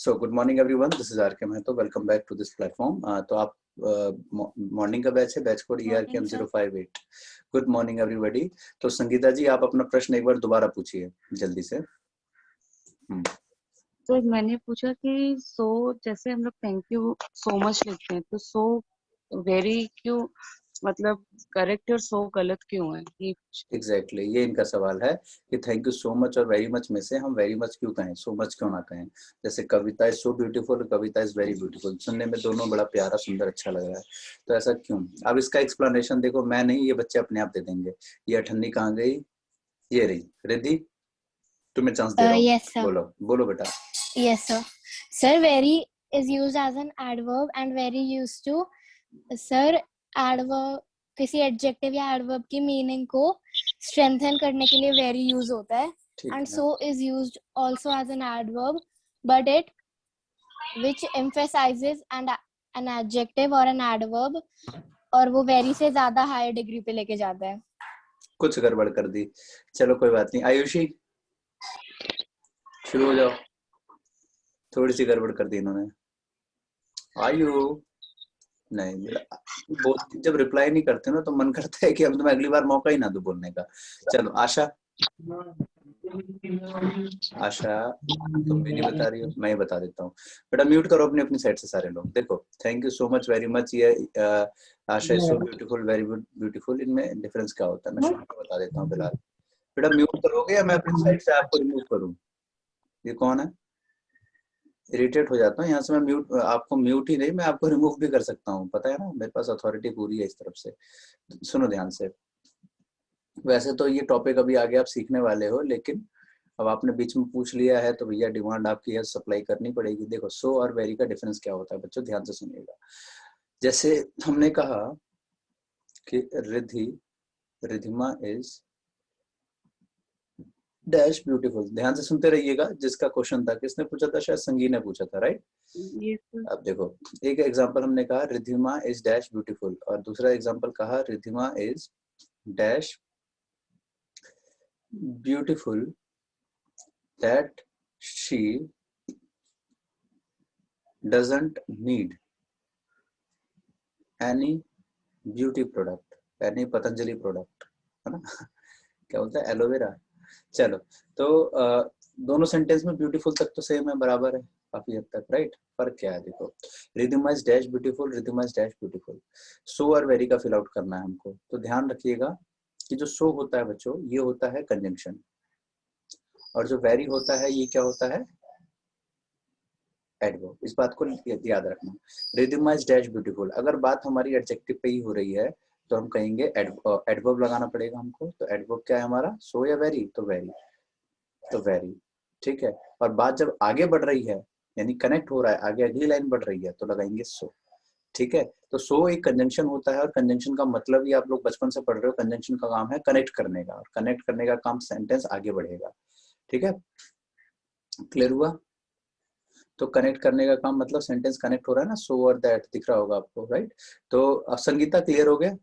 So good morning everyone. This is RK Mahto. Welcome back to this platform. तो आप morning का batch है, batch code ERKM 058. Good morning everybody. तो संगीता जी आप अपना प्रश्न एक बार दोबारा पूछिए जल्दी से. तो मैंने पूछा कि सो जैसे हम लोग थैंक यू सो मच लिखते हैं तो सो वेरी क्यों मतलब करेक्ट और सो गलत क्यों है? एग्जैक्टली ये इनका सवाल है कि थैंक यू सो मच और वेरी मच में से हम वेरी मच क्यों कहें, सो मच क्यों ना कहें. जैसे Kavita is so beautiful, Kavita is very beautiful, सुनने में दोनों बड़ा प्यारा सुंदर अच्छा लग रहा है. तो ऐसा क्यों? अब इसका एक्सप्लेनेशन देखो, मैं नहीं, ये बच्चे अपने आप दे देंगे. ये अठन्नी कहाँ गई? ये रही. रिद्धि तुम्हें चांस दे रहा हूँ. Yes, sir. बोलो बोलो बेटा. Yes, sir. Sir, very is used as an adverb and very used to, sir, adverb किसी adjective या adverb की meaning को strengthen करने के लिए very use होता है. And so is used also as an adverb, but it which emphasizes an adjective or an adverb और वो very से ज़्यादा higher degree पे लेके जाता है. कुछ गड़बड़ कर दी. चलो कोई बात नहीं. आयुषी शुरू हो जाओ. थोड़ी सी गड़बड़ कर दी इन्होंने. आयु नहीं, बहुत जब रिप्लाई नहीं करते ना तो मन करता है कि अब तुम्हें अगली बार मौका ही ना दो बोलने का. चलो आशा. आशा तुम भी नहीं बता रही हो, मैं ही बता देता हूँ. बेटा म्यूट करो अपनी अपनी साइड से सारे लोग. देखो thank you so much very much, ये Asha is so beautiful very beautiful, इनमें डिफरेंस क्या होता है मैं शुरू में बता देता हूँ फिलहाल. बेटा म्यूट करोगे या मैं अपनी साइड से आपको रिमूव करूँ? ये कौन है? इरिटेट हो जाता हूँ यहाँ से मैं. म्यूट आपको म्यूट ही नहीं, मैं आपको रिमूव भी कर सकता हूँ, पता है ना, मेरे पास अथॉरिटी पूरी है इस तरफ से. सुनो ध्यान से. वैसे तो ये टॉपिक अभी आगे आप सीखने वाले हो, लेकिन अब आपने बीच में पूछ लिया है तो भैया डिमांड आपकी है, सप्लाई करनी पड़ेगी. देखो सो और वेरी का डिफरेंस क्या होता है बच्चों, ध्यान से सुनिएगा. जैसे हमने कहा कि रिधिमा इज डैश ब्यूटीफुल. ध्यान से सुनते रहिएगा. जिसका क्वेश्चन था, किसने पूछा था? शायद संगी ने पूछा था, राइट? अब देखो एक एग्जांपल हमने कहा रिधिमा इज डैश ब्यूटीफुल, और दूसरा एग्जांपल कहा Ridhima is dash beautiful that she doesn't need any beauty product, any Patanjali product, है ना? क्या बोलता है? एलोवेरा. चलो तो दोनों सेंटेंस में ब्यूटीफुल तक तो सेम है, बराबर है काफी हद तक, राइट? फर्क क्या है? देखो Ridhima is dash beautiful, Ridhima is dash beautiful. So और वेरी का फिल आउट करना है हमको. तो ध्यान रखिएगा कि जो सो होता है बच्चों, ये होता है कंजंक्शन, और जो वेरी होता है ये क्या होता है? एडवर्ब. इस बात को याद रखना. रिधिमा इज डैश ब्यूटीफुल, अगर बात हमारी एडजेक्टिव पे ही हो रही है तो हम कहेंगे एडवर्ब लगाना पड़ेगा हमको. तो एडवर्ब क्या है हमारा? सो या वेरी? तो वेरी. तो वेरी, ठीक है. और बात जब आगे बढ़ रही है, यानी कनेक्ट हो रहा है, आगे अगली लाइन बढ़ रही है, तो लगाएंगे सो. ठीक है. तो सो एक कंजंक्शन होता है, और कंजंक्शन का मतलब ही आप लोग बचपन से पढ़ रहे हो, कंजंक्शन का काम है कनेक्ट करने का, और कनेक्ट करने का काम सेंटेंस आगे बढ़ेगा. ठीक है, क्लियर हुआ? तो कनेक्ट करने का काम मतलब सेंटेंस कनेक्ट हो रहा है ना, सो और दैट दिख रहा होगा आपको, राइट? तो अब संगीता क्लियर हो गया?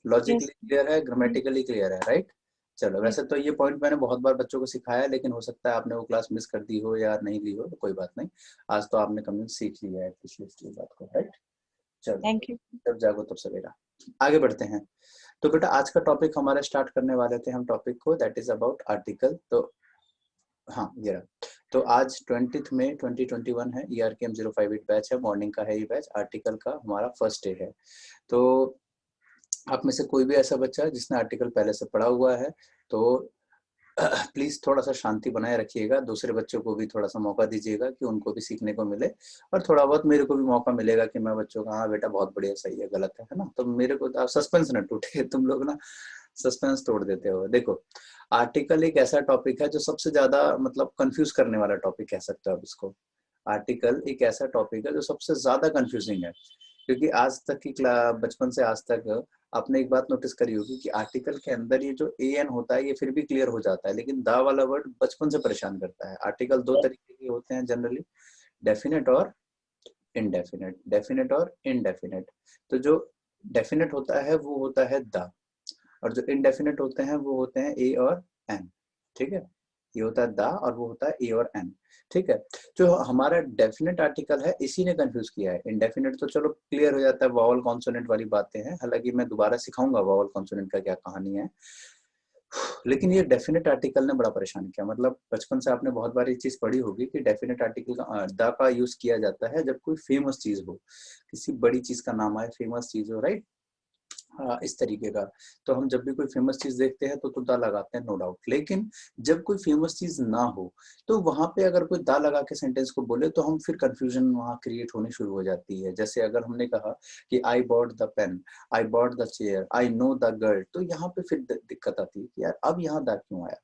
लॉजिकली क्लियर है, ग्रामेटिकली क्लियर है, राइट? चलो वैसे तो ये पॉइंट मैंने बहुत बार बच्चों को सिखाया, लेकिन हो सकता है आपने वो क्लास मिस कर दी हो या नहीं ली हो, तो कोई बात नहीं. आज तो आपने कम सीख लिया है पिछली बात को, राइट? चलो थैंक यू. जब जागो तब सवेरा. आगे बढ़ते हैं. तो बेटा आज का टॉपिक हमारा स्टार्ट करने वाले थे हम टॉपिक को, दैट इज अबाउट आर्टिकल. तो हाँ ये रहा. तो आज 20 मई 2021 है, ERKM 058 बैच है, मॉर्निंग का है ये बैच. आर्टिकल का हमारा फर्स्ट डे है. तो आप में से कोई भी ऐसा बच्चा जिसने आर्टिकल पहले से पढ़ा हुआ है तो प्लीज थोड़ा सा शांति बनाए रखिएगा. दूसरे बच्चों को भी थोड़ा सा मौका दीजिएगा कि उनको भी सीखने को मिले, और थोड़ा बहुत मेरे को भी मौका मिलेगा कि मैं बच्चों का हाँ बेटा बहुत बढ़िया, सही है, गलत है ना. तो मेरे को सस्पेंस न टूटे. तुम लोग ना सस्पेंस तोड़ देते हो. देखो आर्टिकल एक ऐसा टॉपिक है जो सबसे ज्यादा मतलब कंफ्यूज करने वाला टॉपिक कह सकते हो आप इसको. आर्टिकल एक ऐसा टॉपिक है जो सबसे ज्यादा कंफ्यूजिंग है, क्योंकि आज तक की बचपन से आज तक आपने एक बात नोटिस करी होगी कि आर्टिकल के अंदर ये जो an होता है ये फिर भी क्लियर हो जाता है, लेकिन दा वाला वर्ड बचपन से परेशान करता है. आर्टिकल दो तरीके के होते हैं जनरली, डेफिनेट और इनडेफिनेट. डेफिनेट और इनडेफिनेट. तो जो डेफिनेट होता है वो होता है द, और जो इनडेफिनेट होते हैं वो होते हैं ए और एन. ठीक है, ये होता है दा और वो होता है ए और एन, ठीक है। जो हमारा डेफिनेट आर्टिकल है इसी ने कंफ्यूज किया है। इनडेफिनेट तो चलो क्लियर हो जाता है, वावल कॉन्सोनेंट वाली बातें हैं, हालांकि मैं दोबारा सिखाऊंगा वावल कॉन्सोनेंट का क्या कहानी है। लेकिन ये डेफिनेट आर्टिकल ने बड़ा परेशान किया। मतलब बचपन से आपने बहुत बार ये चीज पढ़ी होगी कि डेफिनेट आर्टिकल का द का यूज किया जाता है जब कोई फेमस चीज हो, किसी बड़ी चीज का नाम आए, फेमस चीज हो, राइट। हाँ, इस तरीके का। तो हम जब भी कोई फेमस चीज देखते हैं तो दा लगाते हैं, नो डाउट। लेकिन जब कोई फेमस चीज ना हो तो वहां पे अगर कोई दा लगा के सेंटेंस को बोले तो हम फिर कंफ्यूजन वहां क्रिएट होनी शुरू हो जाती है। जैसे अगर हमने कहा कि I bought the pen, I bought the chair, I know the girl, तो यहाँ पे फिर दिक्कत आती है कि यार अब यहाँ दा क्यों आया,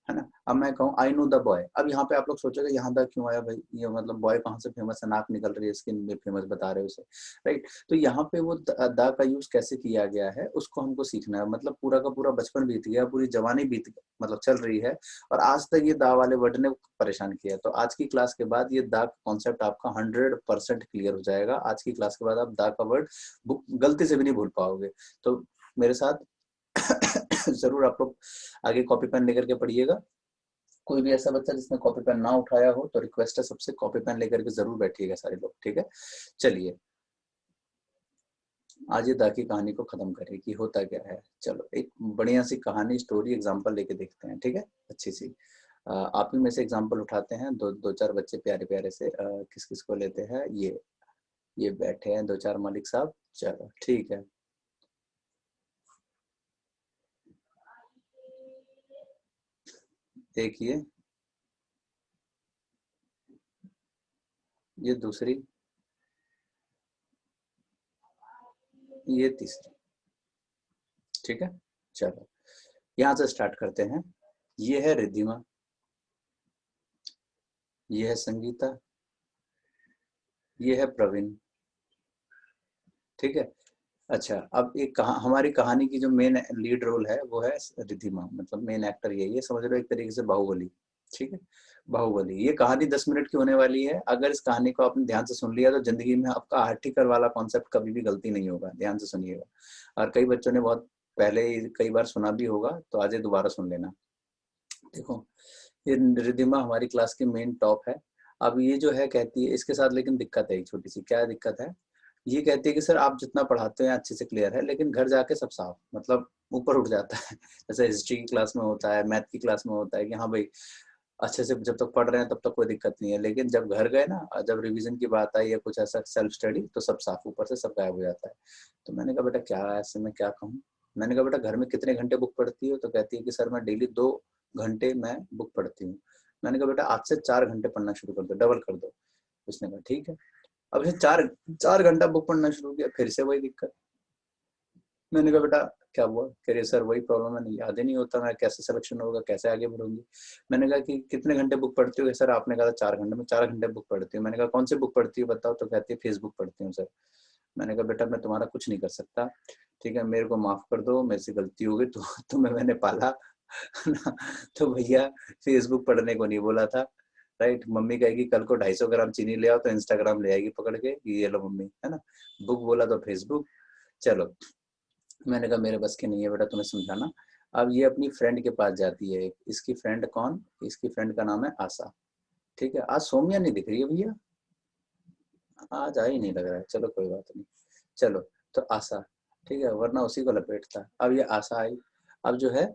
है ना। अब मैं कहूँ आई नो द बॉय, अब यहाँ पे आप लोग सोचोगे यहाँ दा क्यों आया भाई, ये मतलब बॉय कहाँ से फेमस है, नाक निकल रही है, स्किन में फेमस बता रहे हो उसे, राइट। तो यहाँ पे वो दा का यूज कैसे किया गया है उसको हमको सीखना है। मतलब पूरा का पूरा बचपन बीत गया, पूरी जवानी बीत मतलब चल रही है, और आज तक ये दा वाले वर्ड ने परेशान किया। तो आज की क्लास के बाद ये दा कॉन्सेप्ट आपका 100% क्लियर हो जाएगा। आज की क्लास के बाद आप दा का वर्ड बुक गलती से भी नहीं भूल पाओगे। तो मेरे साथ जरूर आप लोग आगे कॉपी पेन लेकर के पढ़िएगा। कोई भी ऐसा बच्चा जिसने कॉपी पेन ना उठाया हो तो रिक्वेस्ट है सबसे कॉपी पेन लेकर के जरूर बैठिएगा सारे लोग, ठीक है। चलिए आज ये दा की कहानी को खत्म करें कि होता क्या है। चलो एक बढ़िया सी कहानी, स्टोरी, एग्जांपल लेके देखते हैं, ठीक है, अच्छी सी। आप ही में से एग्जांपल उठाते हैं, दो चार बच्चे प्यारे प्यारे से। किस किस को लेते हैं, ये बैठे हैं दो चार मलिक साहब, चलो ठीक है। देखिए ये दूसरी, ये तीसरी, ठीक है। चलो यहाँ से स्टार्ट करते हैं। ये है रिद्धिमा, ये है संगीता, ये है प्रवीण, ठीक है। अच्छा अब एक हमारी कहानी की जो मेन लीड रोल है वो है रिद्धिमा, मतलब मेन एक्टर यही है, समझ लो एक तरीके से बाहुबली, ठीक है। बाहुबली, ये कहानी 10 मिनट की होने वाली है। अगर इस कहानी को आपने ध्यान से सुन लिया तो जिंदगी में आपका आर्टिकल वाला कॉन्सेप्ट कभी भी गलती नहीं होगा। ध्यान से सुनिएगा। और कई बच्चों ने बहुत पहले कई बार सुना भी होगा, तो आज दोबारा सुन लेना। देखो ये रिद्धिमा हमारी क्लास की मेन टॉप है। अब ये जो है कहती है, इसके साथ लेकिन दिक्कत है एक छोटी सी। क्या दिक्कत है, ये कहती है कि सर आप जितना पढ़ाते हैं अच्छे से क्लियर है, लेकिन घर जाके सब साफ, मतलब ऊपर उठ जाता है। जैसे हिस्ट्री की क्लास में होता है, मैथ की क्लास में होता है कि हाँ भाई अच्छे से जब तक पढ़ रहे हैं तब तक कोई दिक्कत नहीं है, लेकिन जब घर गए ना, जब रिवीजन की बात आई या कुछ ऐसा सेल्फ स्टडी, तो सब साफ, ऊपर से सब गायब हो जाता है। तो मैंने कहा बेटा क्या ऐसे में क्या कहूँ। मैंने कहा बेटा घर में कितने घंटे बुक पढ़ती हो, तो कहती है कि सर मैं डेली 2 घंटे मैं बुक पढ़ती हूँ। मैंने कहा बेटा आज से 4 घंटे पढ़ना शुरू कर दो, डबल कर दो। उसने कहा ठीक है। अब ये 4 घंटा बुक पढ़ना शुरू किया, फिर से वही दिक्कत। मैंने कहा बेटा क्या हुआ, कह रही सर वही प्रॉब्लम है, नहीं याद ही नहीं होता, मैं कैसे सिलेक्शन होगा, कैसे आगे बढ़ूंगी। मैंने कहा कि कितने घंटे बुक पढ़ती हो, सर आपने कहा 4 घंटे में 4 घंटे बुक पढ़ती हूँ। मैंने कहा कौन सी बुक पढ़ती हो बताओ, तो कहती है फेसबुक पढ़ती हूँ सर। मैंने कहा बेटा मैं तुम्हारा कुछ नहीं कर सकता, ठीक है, मेरे को माफ कर दो, मेरे से गलती हो गई, तो तुम्हें मैंने पाला ना, तो भैया फेसबुक पढ़ने को नहीं बोला था, राइट। मम्मी कहेगी कल को 250 ग्राम चीनी ले आओ, तो इंस्टाग्राम ले आएगी पकड़ के, ये लो मम्मी, है ना। बुक बोला तो फेसबुक। चलो मैंने कहा मेरे बस की नहीं है बेटा तुम्हें समझाना। अब ये अपनी फ्रेंड के पास जाती है। इसकी फ्रेंड कौन, इसकी फ्रेंड का नाम है आशा, ठीक है। आज सौम्या नहीं दिख रही है भैया, आज आ ही नहीं लग रहा है, चलो कोई बात नहीं। चलो तो आशा, ठीक है, वरना उसी को लपेटता। अब ये आशा आई, अब जो है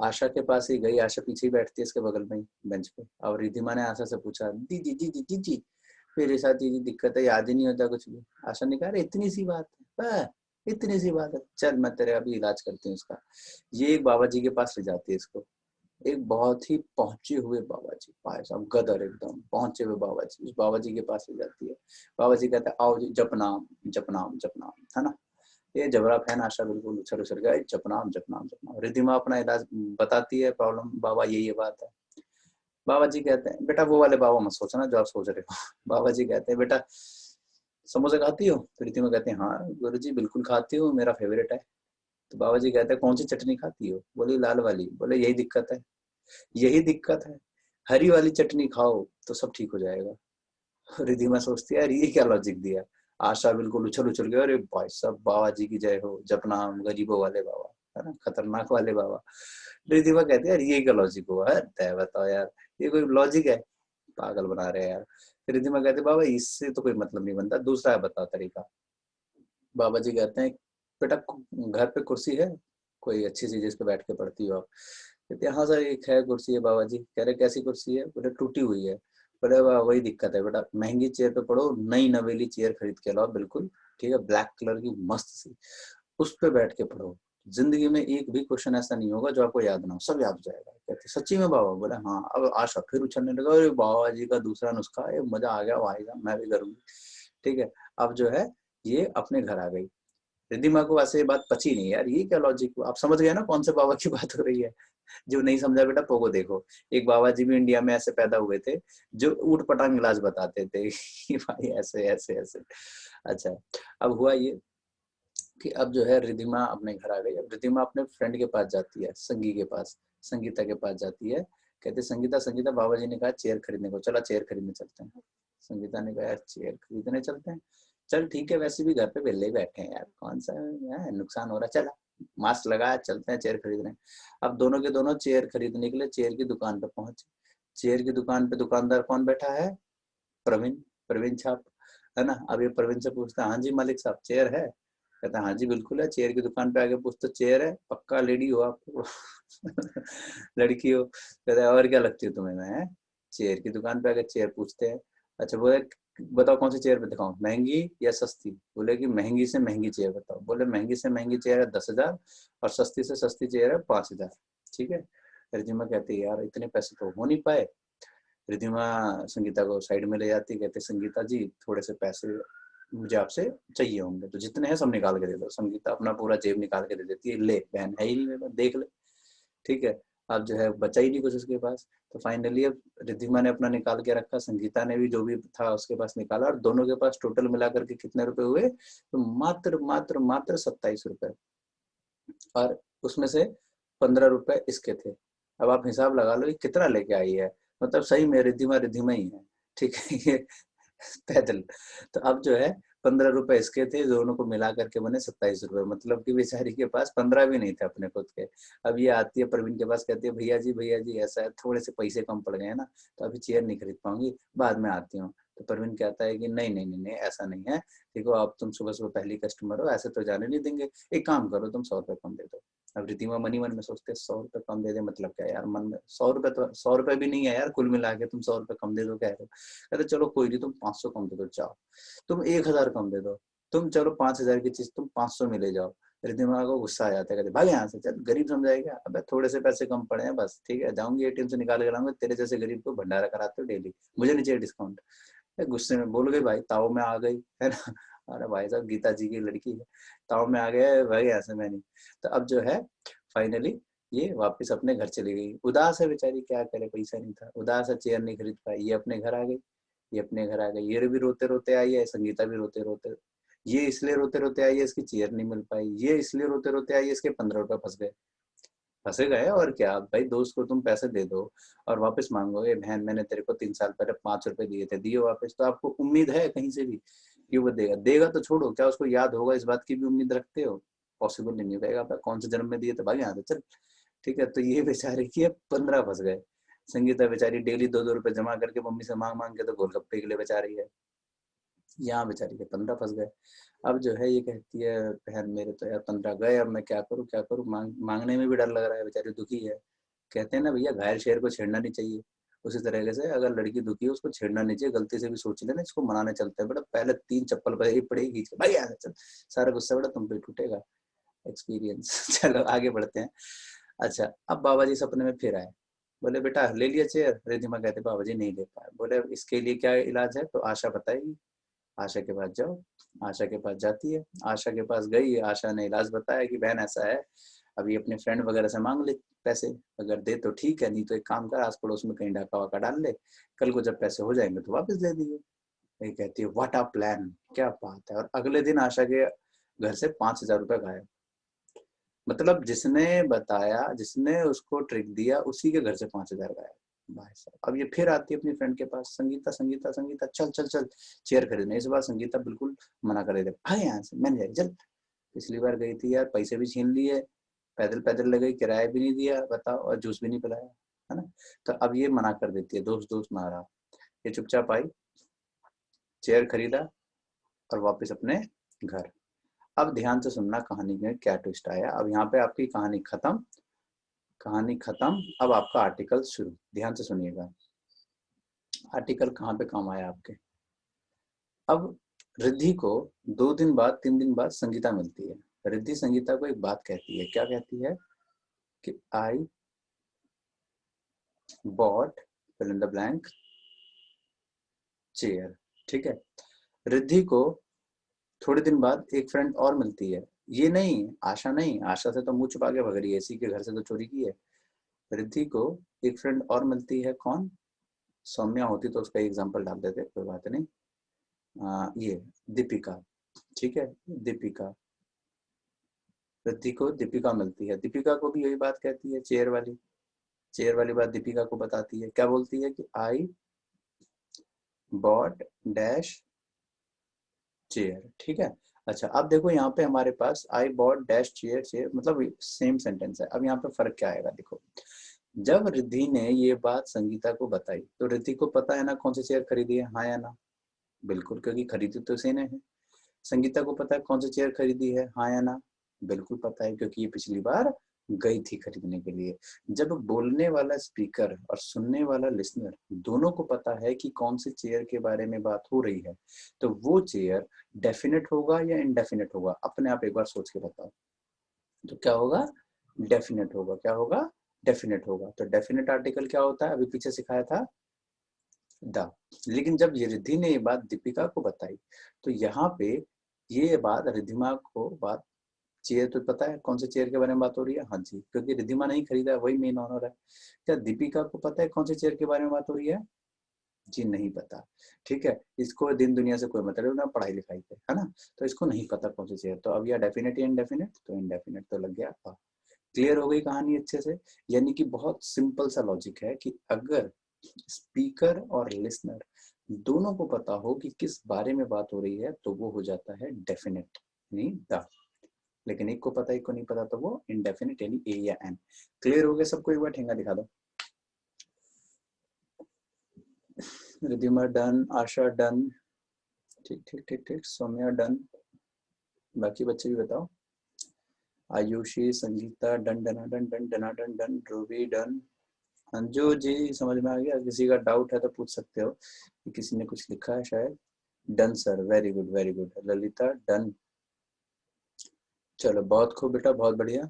आशा के पास ही गई। आशा पीछे ही बैठती है इसके बगल में ही बेंच पे। और रिद्धिमा ने आशा से पूछा दीदी दीदी दीदी, मेरे साथ ये दिक्कत है, याद ही नहीं होता कुछ भी। आशा ने कहा अरे इतनी सी बात है, इतनी सी बात है, चल मैं तेरे अभी इलाज करती हूँ इसका। ये एक बाबा जी के पास ले जाती है इसको। एक बहुत ही पहुंचे हुए बाबा जी, भाई साहब गदर एकदम पहुंचे हुए बाबा जी, उस बाबा जी के पास ले जाती है। बाबा जी कहते हैं आओ जी, जपनाम जपनाम जपनाम, है ना। ये जबरा फैन आशा बिल्कुल उछल उछल गया, जपनाम जपनाम जपनाम। रिद्धिमा अपना इलाज बताती है, प्रॉब्लम बाबा ये बात है। बाबा जी कहते हैं बेटा वो वाले बाबा मत सोचना जो आप सोच रहे हो। बाबा जी कहते हैं बेटा समोसा खाती हो, तो रिद्धिमा कहते हैं हाँ गुरुजी बिल्कुल खाती हूँ, मेरा फेवरेट है। तो बाबा जी कहते हैं कौन सी चटनी खाती हो, बोली लाल वाली। बोले यही दिक्कत है, यही दिक्कत है, हरी वाली चटनी खाओ तो सब ठीक हो जाएगा। रिद्धिमा सोचती है यार ये क्या लॉजिक दिया। आशा बिल्कुल उछल उछल गया, अरे भाई साहब बाबा जी की जय हो, जपनाम गरीबों वाले बाबा। है ना, खतरनाक वाले बाबा। रिद्धिमा कहती है यार ये क्या लॉजिक हुआ है, तय बताओ यार, ये कोई लॉजिक है, पागल बना रहे हैं यार। फिर रिद्धिमा कहते बाबा इससे तो कोई मतलब नहीं बनता, दूसरा बताओ तरीका। बाबा जी कहते हैं बेटा घर पे कुर्सी है कोई अच्छी सी जिस पे बैठ के पढ़ती हो आप? कहते हैं हाँ सर एक है कुर्सी है बाबा जी। कह रहे कैसी कुर्सी है? बोले टूटी हुई है। बोले वाह वही दिक्कत है बेटा, महंगी चेयर पे पढ़ो, नई नवेली चेयर खरीद के लाओ बिल्कुल ठीक है, ब्लैक कलर की मस्त सी, उस पे बैठ के पढ़ो, जिंदगी में एक भी क्वेश्चन ऐसा नहीं होगा जो आपको याद ना हो, सब याद हो जाएगा। कहते सच्ची में बाबा? बोले हाँ। अब आशा फिर उछलने लगा, अरे बाबा जी का दूसरा नुस्खा है, मजा आ गया भाई साहब, मैं भी करूंगी। ठीक है, अब जो है ये अपने घर आ गई। रिद्धिमा को वैसे ये बात पची नहीं यार, ये क्या लॉजिक हुआ? आप समझ गए ना कौन से बाबा की बात हो रही है? जो नहीं समझा बेटा पोगो देखो, एक बाबा जी भी इंडिया में ऐसे पैदा हुए थे जो ऊट पटांग इलाज बताते थे कि भाई ऐसे ऐसे ऐसे। अच्छा, अब हुआ ये कि अब जो है रिद्धिमा अपने घर आ गई। अब रिद्धिमा अपने फ्रेंड के पास जाती है, संगी के पास, संगीता के पास जाती है। कहते संगीता संगीता बाबा जी ने कहा चेयर खरीदने को, चला चेयर खरीदने चलते हैं। संगीता ने कहा यार चेयर खरीदने चलते हैं, चल ठीक है, वैसे भी घर पे वेले ही बैठे हैं यार, कौन सा है नुकसान हो रहा है, चला मास्क लगाया चलते हैं चेयर खरीदने। अब दोनों के दोनों चेयर खरीदने के लिए चेयर की दुकान पे पहुंचे। चेयर की दुकान पे दुकानदार कौन बैठा है? प्रवीण, प्रवीण छाप, है ना। अब ये प्रवीण से पूछता है हाँ जी मालिक साहब चेयर है? कहता है हाँ जी बिल्कुल है। चेयर की दुकान पे आके पूछते चेयर है, पक्का लेडी हो आप? लड़की हो? कहता है और क्या लगती हो तुम्हें मैं? चेयर की दुकान पे आके चेयर पूछते हैं। अच्छा बोले बताओ कौन सी चेयर पे दिखाऊं, महंगी या सस्ती? बोले कि महंगी से महंगी चेयर बताओ। बोले महंगी से महंगी चेयर है 10,000 और सस्ती से सस्ती चेयर है 5,000। ठीक है, रिद्धिमा कहती है यार इतने पैसे तो हो नहीं पाए। रिद्धिमा संगीता को साइड में ले जाती, कहते संगीता जी थोड़े से पैसे मुझे आपसे चाहिए होंगे, तो जितने हैं सब निकाल के दे दो। संगीता अपना पूरा जेब निकाल के दे देती है, ले बहन है ही नहीं मेरे पास, देख ले। ठीक है, अब जो है बचा ही नहीं कुछ उसके पास। तो फाइनली अब रिद्धिमा ने अपना निकाल के रखा, संगीता ने भी जो भी था उसके पास निकाला, और दोनों के पास टोटल मिलाकर के कितने रुपए हुए? तो मात्र मात्र मात्र 27 रुपए, और उसमें से 15 रुपए इसके थे। अब आप हिसाब लगा लो ये कितना लेके आई है, मतलब सही में रिद्धिमा रिद्धिमा ही है। ठीक है, ये पैदल। तो अब जो है 15 रुपए इसके थे, दोनों को मिला करके बने 27 रुपए, मतलब कि बेचारी के पास 15 भी नहीं थे अपने खुद के। अब ये आती है प्रवीण के पास, कहती है भैया जी ऐसा है, थोड़े से पैसे कम पड़ गए हैं ना, तो अभी चेयर नहीं खरीद पाऊंगी, बाद में आती हूँ। तो प्रवीण कहता है कि नहीं नहीं नहीं नहीं ऐसा नहीं है, देखो अब तुम सुबह सुबह पहली कस्टमर हो, ऐसे तो जाने नहीं देंगे, एक काम करो तुम 100 रुपए कम दे दो। अब रिद्धिमा मनी मन में सोचते 100 रुपए कम दे दे मतलब क्या यार, मन में 100 रुपए तो 100 रुपए भी नहीं है यार, कुल मिला के तुम 100 रुपए कम दे दो कह रहे हो। कहते चलो कोई नहीं, तुम 500 कम दे दो जाओ, तुम 1,000 कम दे दो, तुम चलो 5,000 की चीज तुम 500 में ले जाओ। रिद्धिमा को गुस्सा आ जाता है, कहते भाग यहाँ से, चल गरीब समझाएगा, अबे थोड़े से पैसे कम पड़े हैं बस, ठीक है जाऊंगी एटीएम से निकाल के लाऊंगा, तेरे जैसे गरीब को भंडारा कराते हो डेली, मुझे नहीं चाहिए डिस्काउंट। गुस्से में बोल गई भाई, ताव में आ गई, है ना। अरे भाई साहब गीता जी की लड़की है, ताव में आ गया भाई, ऐसे में नहीं। तो अब जो है फाइनली ये वापस अपने घर चली गई, उदास है बेचारी, क्या करे पैसा नहीं था, उदास है, चेयर नहीं खरीद पाई, ये अपने घर आ गई। ये अपने घर आ गई, ये भी रोते रोते आई है, संगीता भी रोते रोते, ये इसलिए रोते रोते आई है इसकी चेयर नहीं मिल पाई, ये इसलिए रोते रोते आई है इसके 15 रुपए फंस गए। फंसे गए और क्या भाई, दोस्त को तुम पैसे दे दो और वापस मांगोगे, बहन मैंने तेरे को 3 साल पहले 5 रुपए दिए थे, दिए वापस, तो आपको उम्मीद है कहीं से भी कि वो देगा? देगा तो छोड़ो, क्या उसको याद होगा इस बात की भी उम्मीद रखते हो? पॉसिबल नहीं होगा, कौन से जन्म में दिए थे, भाग यहाँ से चल। ठीक है, तो ये बेचारे की 15 फंस गए। संगीता बेचारी डेली 2-2 रुपए जमा करके मम्मी से मांग मांग के तो गोलगप्पे के लिए बचा रही है, यहाँ बेचारी के 15 फंस गए। अब जो है ये कहती है बहन मेरे तो यार 15 गए, अब मैं क्या करूँ, मांगने में भी डर लग रहा है, बेचारी दुखी है। कहते हैं ना भैया घायल शेर को छेड़ना नहीं चाहिए, उसी तरीके से अगर लड़की दुखी है उसको छेड़ना नहीं चाहिए, गलती से भी सोच लेना इसको मनाने चलते हैं, बेटा पहले 3 चप्पल पड़ेगी खींच के भाई यहाँ से चल, सारा गुस्सा बेटा तुम पे टूटेगा, एक्सपीरियंस। चलो आगे बढ़ते हैं। अच्छा, अब बाबा जी सपने में फिर आए, बोले बेटा ले लिया चेयर? रिद्धिमा कहते बाबा जी नहीं ले पाए। बोले इसके लिए क्या इलाज है? तो आशा बताएगी, आशा के पास जाओ। आशा के पास जाती है, आशा के पास गई, आशा ने इलाज बताया कि बहन ऐसा है, अभी अपने फ्रेंड वगैरह से मांग ले पैसे, अगर दे तो ठीक है, नहीं तो एक काम कर आस पड़ोस में कहीं डाका वाका डाल ले, कल को जब पैसे हो जाएंगे तो वापस दे दिए। ये कहती है व्हाट अ प्लान, क्या बात है। और अगले दिन आशा के घर से 5,000 रुपए गायब, मतलब जिसने बताया, जिसने उसको ट्रिक दिया, उसी के घर से 5,000 गायब भाई साहब। अब ये फिर आती है अपनी फ्रेंड के पास, संगीता संगीता संगीता चल चल चल चेयर खरीदने। इस बार संगीता बिल्कुल मना कर रही थी, भाई यहाँ से मैं नहीं जाएगी चल। पिछली बार गई थी यार, पैसे भी छीन लिए, पैदल पैदल लगाई, किराया भी नहीं दिया बताओ, और जूस भी नहीं पिलाया, है ना। तो अब ये मना कर देती है, दोस्त दोस्त ना रहा। ये चुपचाप आई, चेयर खरीदा और वापस अपने घर। अब ध्यान से सुनना कहानी में क्या ट्विस्ट आया। अब यहाँ पे आपकी कहानी खत्म, कहानी खत्म। अब आपका आर्टिकल शुरू, ध्यान से सुनिएगा। आर्टिकल कहाँ पे काम आया आपके। अब रिद्धि को 2 दिन बाद 3 दिन बाद संगीता मिलती है। रिद्धि संगीता को एक बात कहती है, क्या कहती है कि I bought fill in the blank chair. ठीक है। रिद्धि को थोड़े दिन बाद एक फ्रेंड और मिलती है, ये नहीं आशा, नहीं आशा से तो मुंह छुपा के भग रही है, इसी के घर से तो चोरी की है। रिद्धि को एक फ्रेंड और मिलती है, कौन, सौम्या होती तो उसका एग्जांपल डाल देते, कोई बात नहीं। ये दीपिका, ठीक है, दीपिका। रिद्धि को दीपिका मिलती है, दीपिका को भी यही बात कहती है, चेयर वाली बात दीपिका को बताती है। क्या बोलती है कि आई बॉट डैश चेयर। ठीक है। अच्छा, अब देखो यहाँ पे हमारे पास I bought dash chair, chair मतलब सेम सेंटेंस है। अब यहाँ पे फर्क क्या आएगा, देखो जब रिद्धि ने ये बात संगीता को बताई तो रिद्धि को पता है ना कौन सी चेयर खरीदी है, हाँ या ना, बिल्कुल, क्योंकि खरीदी तो इसी ने है। संगीता को पता है कौन सी चेयर खरीदी है, हाँ या ना, बिल्कुल पता है, क्योंकि ये पिछली बार गई थी खरीदने के लिए। जब बोलने वाला स्पीकर और सुनने वाला लिसनर दोनों को पता है कि कौन सी चेयर के बारे में बात हो रही है, तो वो चेयर डेफिनेट होगा या इनडेफिनेट होगा, अपने आप एक बार सोच के बताओ। तो क्या होगा, डेफिनेट होगा। क्या होगा, डेफिनेट होगा। तो डेफिनेट आर्टिकल क्या होता है, अभी पीछे सिखाया था, द। लेकिन जब ये रिद्धि ने ये बात दीपिका को बताई तो यहाँ पे ये बात रिद्धिमा को बात, चेयर तो पता है कौन से चेयर के बारे में बात हो रही है, हाँ जी, क्योंकि रिद्धिमा नहीं खरीदा है, वही मेन ऑनर है। क्या दीपिका को पता है कौन से चेयर के बारे में बात हो रही है, जी नहीं पता। ठीक है, इसको दिन दुनिया से कोई मतलब ना पढ़ाई लिखाई पे, है ना, तो इसको नहीं पता कौन सी चेयर। तो अब यह डेफिनेट या इनडेफिनेट, तो इनडेफिनेट तो लग गया। क्लियर हो गई कहानी अच्छे से। यानी कि बहुत सिंपल सा लॉजिक है कि अगर स्पीकर और लिसनर दोनों को पता हो कि किस बारे में बात हो रही है तो वो हो जाता है डेफिनेट, नहीं द। लेकिन एक को पता एक को नहीं पता तो वो इनडेफिनेट यानी ए या एन। क्लियर हो गया सबको, एक बार ठेंगा दिखा दो। रिद्धिमा डन, आशा डन, ठीक ठीक ठीक ठीक, सौम्या डन, बाकी बच्चे भी बताओ। आयुषी, संगीता डन डना डन डन डना done done, Dhruvi done, Anju ji समझ में आ गया। किसी का डाउट है तो पूछ सकते हो, किसी ने कुछ लिखा है शायद। Done sir, very good very good. Lalita done, चलो बहुत खूब बेटा, बहुत बढ़िया।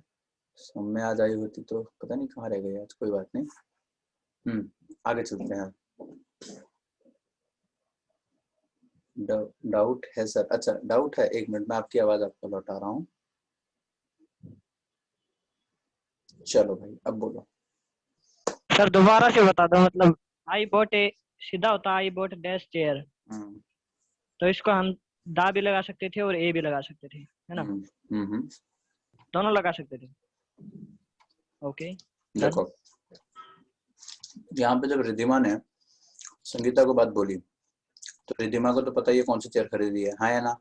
सौम्या आज आई होती तो पता नहीं कहाँ रह गई आज, कोई बात नहीं। आगे चलते हैं। डाउट है सर, अच्छा डाउट है, एक मिनट में आपकी आवाज आपको लौटा रहा हूँ। चलो भाई अब बोलो सर, दोबारा से बता दो। मतलब आई बॉट ए सीधा होता आई बॉट डैश चेयर, तो इसको हम दा भी लगा सकते थे और ए भी लगा सकते थे, है ना। दोनों लगा सकते थे। ओके, देखो यहाँ पे जब रिद्धिमा ने संगीता को बात बोली तो रिद्धिमा को तो पता ही है कौन सी चेयर खरीदी है, हाँ या ना।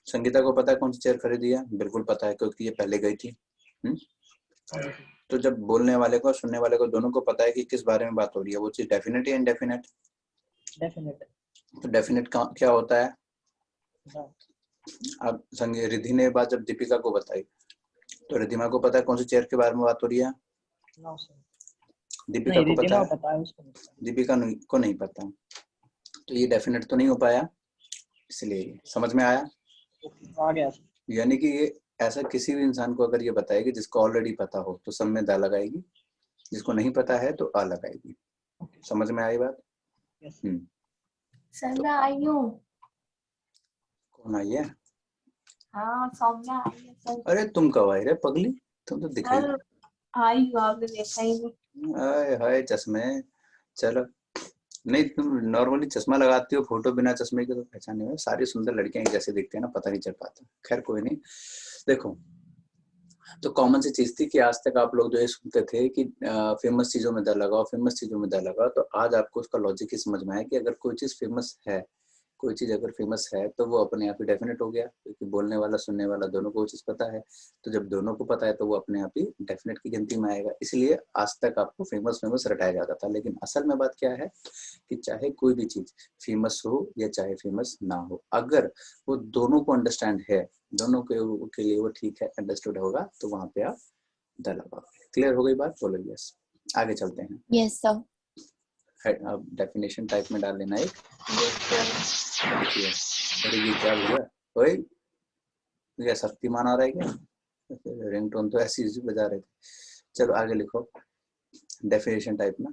संगीता को पता है कौन सी चेयर खरीदी है, बिल्कुल पता है, क्योंकि ये पहले गई थी। तो जब बोलने वाले को सुनने वाले को दोनों को पता है कि किस बारे में बात हो रही है, वो चीज डेफिनेट या इनडेफिनेट, डेफिनेट। तो डेफिनेट क्या होता है। अब रिद्धि ने बात जब दीपिका को बताई तो रिद्धिमा को पता है कौन सी चेयर के बारे में बात हो रही है, दीपिका को पता है, दीपिका को नहीं पता, तो ये डेफिनेट तो नहीं हो पाया, इसलिए समझ में आया। आ गया। यानी कि ये ऐसा किसी भी इंसान को अगर ये बताएगी जिसको ऑलरेडी पता हो तो सब में दा लगाएगी, जिसको नहीं पता है तो आ लगाएगी। समझ में आई बात। सर मैं आई हूँ। कौन आई है? हाँ सौम्या आई है सर। अरे तुम कब आई रे पगली, तुम तो दिख रही। आई हूँ, आपने देखा ही नहीं। हाय हाय चश्मे, चलो नहीं तुम नॉर्मली चश्मा लगाती हो, फोटो बिना चश्मे के तो पहचान नहीं है। सारी सुंदर लड़कियां एक जैसे दिखते हैं ना, पता नहीं चल पाता। खैर कोई नहीं। देखो तो कॉमन सी चीज थी कि आज तक आप लोग जो ये सुनते थे कि फेमस चीजों में द लगाओ, फेमस चीजों में द लगाओ, तो आज आपको उसका लॉजिक ही समझ में आया कि अगर कोई चीज फेमस है कोई चीज अगर फेमस है तो वो अपने आप ही डेफिनेट हो गया, क्योंकि बोलने वाला सुनने वाला दोनों को वो चीज पता है। तो जब दोनों को पता है तो वो अपने आप ही डेफिनेट की गिनती में आएगा। इसलिए आज तक आपको फेमस फेमस रटाया जाता था। लेकिन असल में बात क्या है कि चाहे कोई भी चीज फेमस हो या चाहे फेमस ना हो, अगर वो दोनों को अंडरस्टैंड है, दोनों के लिए वो ठीक है, अंडरस्टूड होगा, तो वहां पे आप द लगाओगे। क्लियर हो गई बात? बोलो यस। आगे चलते हैं। Yes sir. अब डेफिनेशन टाइप में डाल लेना एक। देखिए अरे ये क्या भैया, ओए ये शक्तिमान आ रहा है क्या? रिंगटोन तो ऐसी ही बजा रहे थे। चलो आगे लिखो डेफिनेशन टाइप में,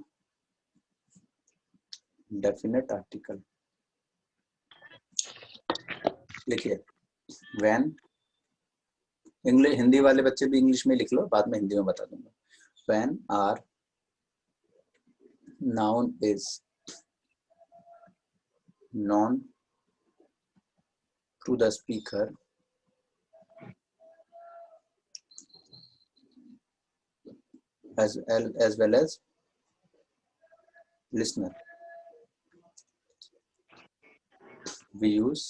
डेफिनेट आर्टिकल लिखिए। व्हेन, इंग्लिश हिंदी वाले बच्चे भी इंग्लिश में लिख लो, बाद में हिंदी में बता दूंगा। When are noun is known to the speaker as well as listener, we use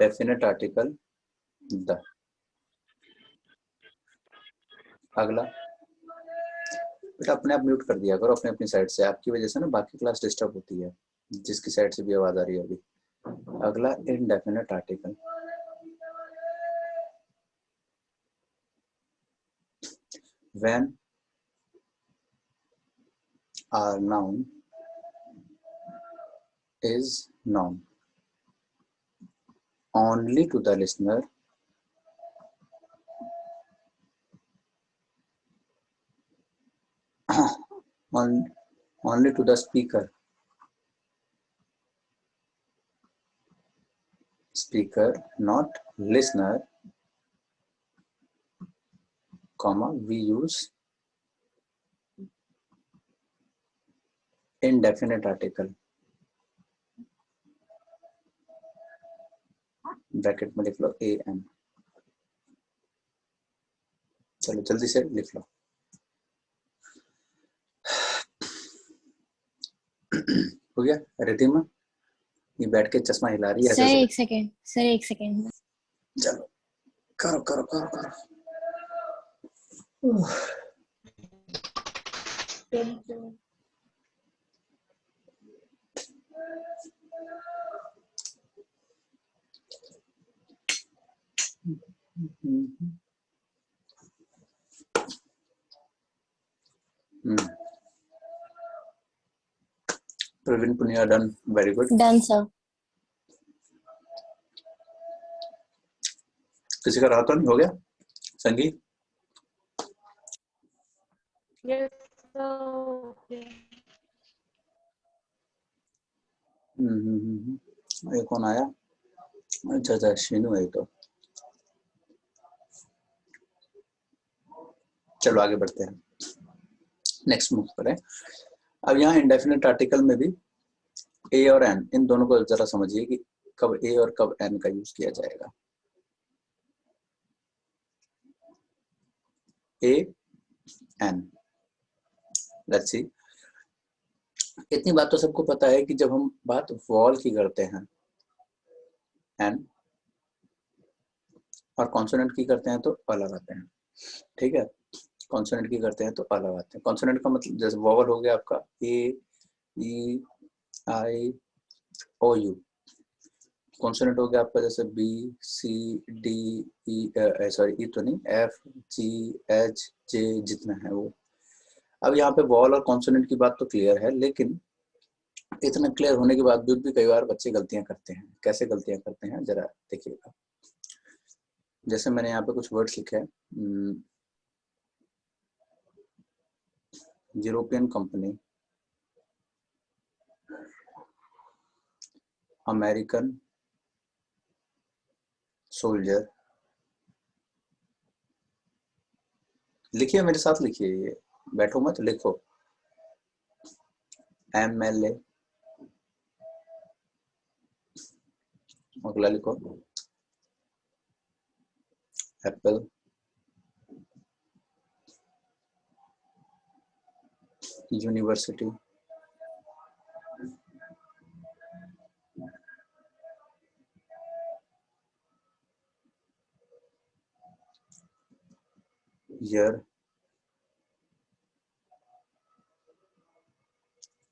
definite article the। अगला बेटा अपने आप म्यूट कर दिया करो अपने अपनी साइड से, आपकी वजह से ना बाकी क्लास डिस्टर्ब होती है, जिसकी साइड से भी आवाज आ रही है अभी। अगला indefinite article, when our noun is known only to the listener only to the speaker not listener, comma we use indefinite article, bracket में लिख लो am। चलो जल्दी से लिख लो। हो गया? रिधिमा ये बैठ के चश्मा हिला रही है सर ऐसे। एक सेकेंड, सर एक सेकेंड। चलो करो करो करो करो। Praveen Punia done, very good. Done sir. किसी का रहा तो नहीं? हो गया संगीत? Yes, okay. ये कौन आया? अच्छा अच्छा शीनू है तो। चलो आगे बढ़ते हैं, नेक्स्ट मूव करें। अब यहाँ इंडेफिनेट आर्टिकल में भी ए और एन, इन दोनों को जरा समझिए कि कब ए और कब एन का यूज किया जाएगा। A N, let's see. इतनी बात तो सबको पता है कि जब हम बात वॉल की करते हैं एन, और कॉन्सोनेंट की करते हैं तो अलग आते हैं। ठीक है, कॉन्सोनेंट की करते हैं तो अलग आते हैं। कॉन्सोनेंट का मतलब जैसे वॉवल हो गया आपका ए ई आई ओ यू, कॉन्सोनेंट हो गया आपका जैसे B C D E, sorry E तो नहीं, एफ जी एच जे, जितना है वो। अब यहाँ पे वॉल और कॉन्सोनेंट की बात तो क्लियर है, लेकिन इतना क्लियर होने के बावजूद भी कई बार बच्चे गलतियां करते हैं। कैसे गलतियां करते हैं जरा देखिएगा। जैसे मैंने यहाँ पे कुछ वर्ड्स लिखे हैं, यूरोपियन कंपनी, अमेरिकन सोल्जर। लिखिए मेरे साथ, लिखिए, ये बैठो मत, लिखो। MLA, अगला लिखो Apple, university, here,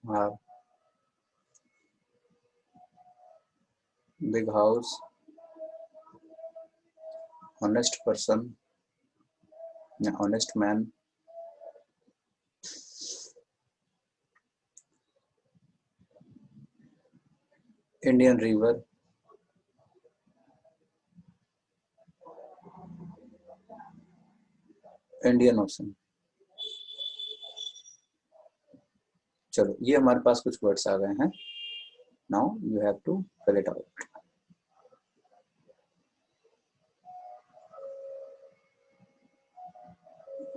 have big house, honest person, honest man, Indian river, Indian ocean. चलो ये हमारे पास कुछ वर्ड्स आ गए हैं. Now you have to fill it out.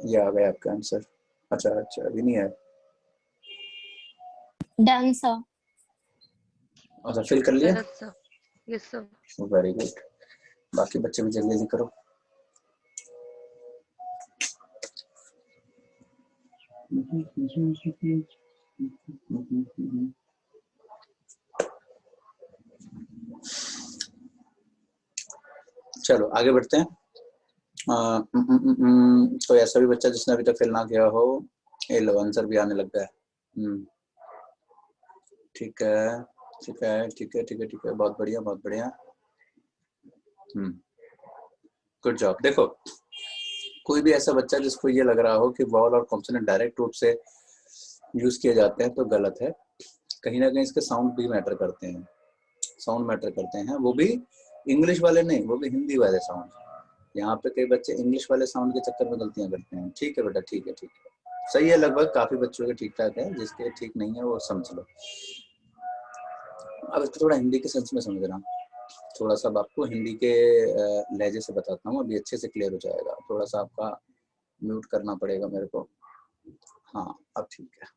ये आ गया आपका आंसर. अच्छा अभी नहीं है. Done sir. अच्छा फिल कर लिया. Yes sir. Very good. बाकी बच्चे भी जल्दी जल्दी करो. चलो आगे बढ़ते हैं. तो ऐसा भी बच्चा जिसने अभी तक फिल ना किया हो, ये लो आंसर भी आने लग गया है. ठीक है ठीक है ठीक है ठीक है ठीक है. बहुत बढ़िया बहुत बढ़िया. Good job. देखो कोई भी ऐसा बच्चा जिसको ये लग रहा हो कि वॉवल और कॉन्सोनेंट डायरेक्ट रूप से यूज किए जाते हैं तो गलत है. कहीं ना कहीं इसके साउंड भी मैटर करते हैं. साउंड मैटर करते हैं, वो भी इंग्लिश वाले नहीं, वो भी हिंदी वाले साउंड. यहाँ पे कई बच्चे इंग्लिश वाले साउंड के चक्कर में गलतियां करते हैं. ठीक है बेटा ठीक है ठीक है. सही है. लगभग काफी बच्चों के ठीक ठाक है. जिसके ठीक नहीं है वो समझ लो. अब इसको थोड़ा हिंदी के सेंस में समझना. थोड़ा सा आपको हिंदी के लहजे से बताता हूँ. अभी अच्छे से क्लियर हो जाएगा. थोड़ा सा आपका म्यूट करना पड़ेगा मेरे को. हाँ अब ठीक है.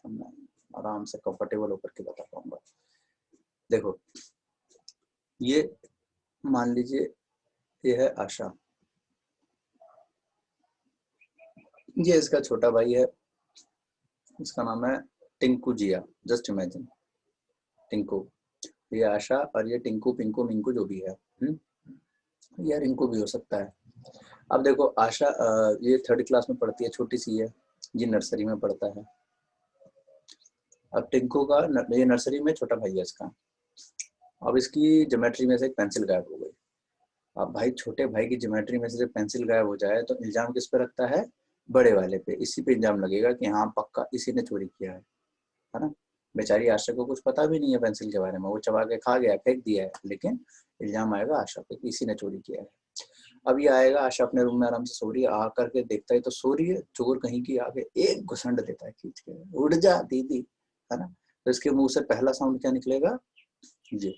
मैं आराम से कंफर्टेबल होकर के बता पाऊंगा. देखो ये मान लीजिए ये है आशा. ये इसका छोटा भाई है. इसका नाम है टिंकू जिया. Just imagine Tinku. ये आशा और ये टिंकू पिंकू मिंकू जो भी है. ये रिंकू भी हो सकता है. अब देखो आशा ये 3rd क्लास में पढ़ती है. छोटी सी है. ये नर्सरी में पढ़ता है. अब टिंकू का ये नर्सरी में छोटा भाई है इसका. अब इसकी ज्योमेट्री में से एक पेंसिल गायब हो गई. अब भाई छोटे भाई की ज्योमेट्री में से जब पेंसिल गायब हो जाए तो इल्जाम किस पे रखता है? बड़े वाले पे. इसी पे इल्जाम लगेगा कि हाँ पक्का इसी ने चोरी किया है ना. बेचारी आशा को कुछ पता भी नहीं है पेंसिल के बारे में. वो चबा के खा गया, फेंक दिया है, लेकिन इल्जाम आएगा आशा पे कि इसी ने चोरी किया है. अब ये आएगा. आशा अपने रूम में आराम से सो रही है. आकर के देखता है तो सो रही है. चोर कहीं की आके एक घुसंड देता है खींच के. उड़ जा दीदी, है ना. तो इसके मुंह से पहला साउंड क्या निकलेगा? जी.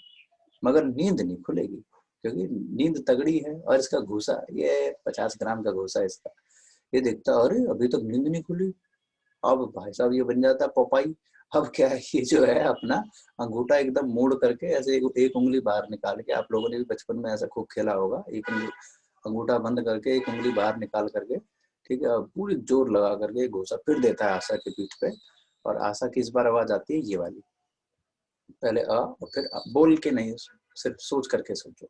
मगर नींद नहीं खुलेगी क्योंकि नींद तगड़ी है. और इसका घूसा, ये 50 ग्राम का घूसा है इसका. ये देखता अरे अभी तक नींद नहीं खुली. अब भाई साहब ये बन जाता है पोपाई. अब क्या है, ये जो है अपना अंगूठा एकदम मोड़ करके ऐसे एक उंगली बाहर निकाल के. आप लोगों ने भी बचपन में ऐसा खूब खेला होगा. एक अंगूठा बंद करके एक उंगली बाहर निकाल करके, ठीक है, पूरी जोर लगा करके घूसा फिर देता है आशा की पीठ पे. और आशा की इस बार आवाज आती है ये वाली. पहले अ और फिर आ. बोल के नहीं, सिर्फ सोच करके सोचो.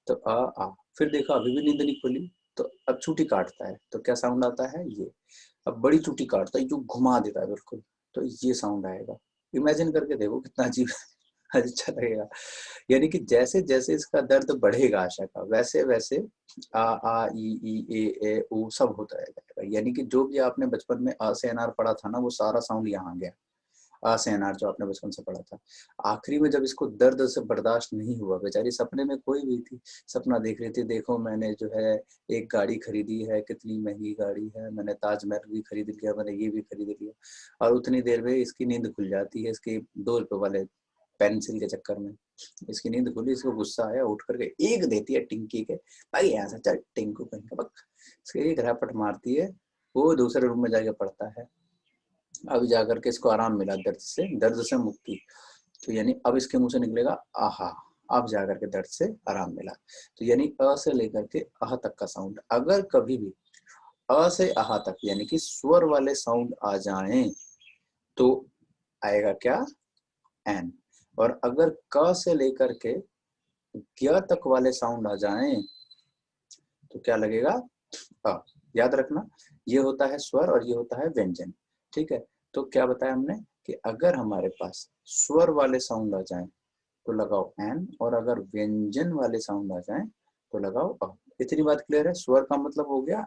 तो आ. फिर देखा अभी भी नींद नहीं खुली. तो अब चूटी काटता है तो क्या साउंड आता है? ये. अब बड़ी चूटी काटता है जो घुमा देता है बिल्कुल. तो ये साउंड आएगा. इमेजिन करके देखो कितना अजीब अच्छा लगेगा. यानी कि जैसे जैसे इसका दर्द बढ़ेगा आशा का, वैसे वैसे आ ई ए उ सब होता रहेगा. यानी कि जो भी आपने बचपन में अ से अनार पढ़ा था ना, वो सारा साउंड यहाँ गया. अ से अनार जो आपने बचपन से पढ़ा था. आखिरी में जब इसको दर्द से बर्दाश्त नहीं हुआ, बेचारी सपने में खोई हुई थी. सपना देख रही थी, देखो मैंने जो है एक गाड़ी खरीदी है, कितनी महंगी गाड़ी है, मैंने ताजमहल भी खरीद लिया, मैंने ये भी खरीद लिया. और उतनी देर में इसकी नींद खुल जाती है. इसके 2 रुपए वाले पेंसिल के चक्कर में इसकी नींद खुली. इसको गुस्सा आया, उठ करके एक देती है टिंकी के. भाई यहाँ से चल टिंकू कहीं का बक. इसके एक रैपट मारती है. वो दूसरे रूम में जाके पढ़ता है. अब जाकर के इसको आराम मिला, दर्द से मुक्ति. तो यानी अब इसके मुंह से निकलेगा आहा. अब जाकर के दर्द से आराम मिला. तो यानी अ से लेकर के आह तक का साउंड, अगर कभी भी अ से आह तक यानी कि स्वर वाले साउंड आ जाएं तो आएगा क्या? एन. और अगर क से लेकर के ग तक वाले साउंड आ जाएं तो क्या लगेगा? अ. याद रखना, ये होता है स्वर और ये होता है व्यंजन। ठीक है, तो क्या बताया हमने कि अगर हमारे पास स्वर वाले साउंड आ जाएं तो लगाओ एन, और अगर व्यंजन वाले साउंड आ जाएं तो लगाओ अ। इतनी बात क्लियर है? स्वर का मतलब हो गया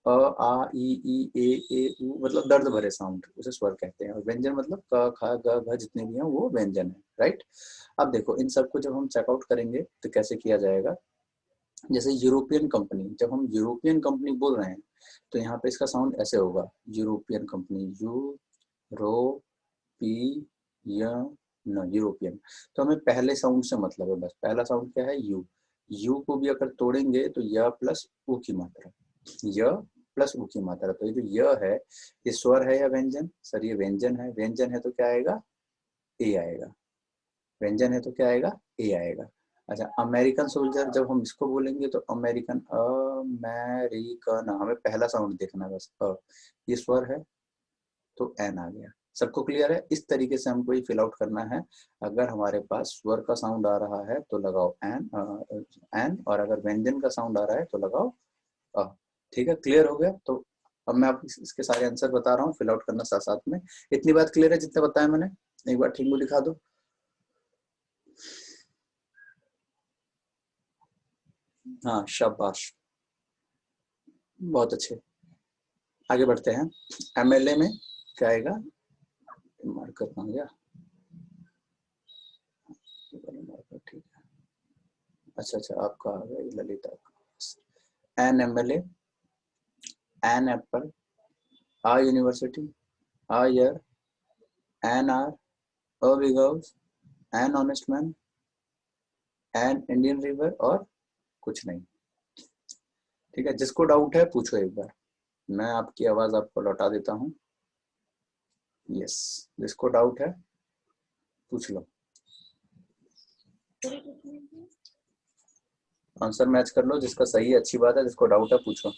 अ, आ, ई, उ, मतलब दर्द भरे साउंड, उसे स्वर कहते हैं। और व्यंजन मतलब क, ख, ग, घ जितने भी हैं वो व्यंजन है, राइट। अब देखो इन सबको जब हम चेकआउट करेंगे तो कैसे किया जाएगा। जैसे यूरोपियन कंपनी, जब हम यूरोपियन कंपनी बोल रहे हैं तो यहाँ पे इसका साउंड ऐसे होगा, European company, European, European. तो हमें पहले साउंड से मतलब है, बस पहला साउंड क्या है, यू। यू को भी अगर तोड़ेंगे तो य प्लस उ की मात्रा, य प्लस उ की मात्रा। तो ये जो य है ये स्वर है या व्यंजन? सर ये व्यंजन है। व्यंजन है तो क्या आएगा, ए आएगा। व्यंजन है तो क्या आएगा, ए आएगा। अच्छा, अमेरिकन सोल्जर जब हम इसको बोलेंगे तो अमेरिकन, अमेरिकन, हमें पहला साउंड देखना है बस, ये स्वर है तो एन आ गया। सबको क्लियर है? इस तरीके से हमको ये फिल आउट करना है। अगर हमारे पास स्वर का साउंड आ रहा है तो लगाओ एन, और अगर व्यंजन का साउंड आ रहा है तो लगाओ अ। ठीक है, क्लियर हो गया? तो अब मैं आपको इसके सारे आंसर बता रहा हूँ, फिल आउट करना साथ साथ में। इतनी बात क्लियर है जितना बताया मैंने? एक बार ठीक में दिखा दो। हाँ शाबाश, बहुत अच्छे। आगे बढ़ते हैं। एमएलए में क्या आएगा, मार्कर कहाँ गया, ठीक है। अच्छा, आपका आ गया ललिता का। An MLA, an apple, a university, a year, an R, a big house, an honest man, an Indian river, और कुछ नहीं। ठीक है, जिसको डाउट है पूछो एक बार, मैं आपकी आवाज आपको लौटा देता हूँ। यस, जिसको डाउट है पूछ लो, आंसर मैच कर लो, जिसका सही है अच्छी बात है, जिसको डाउट है पूछो।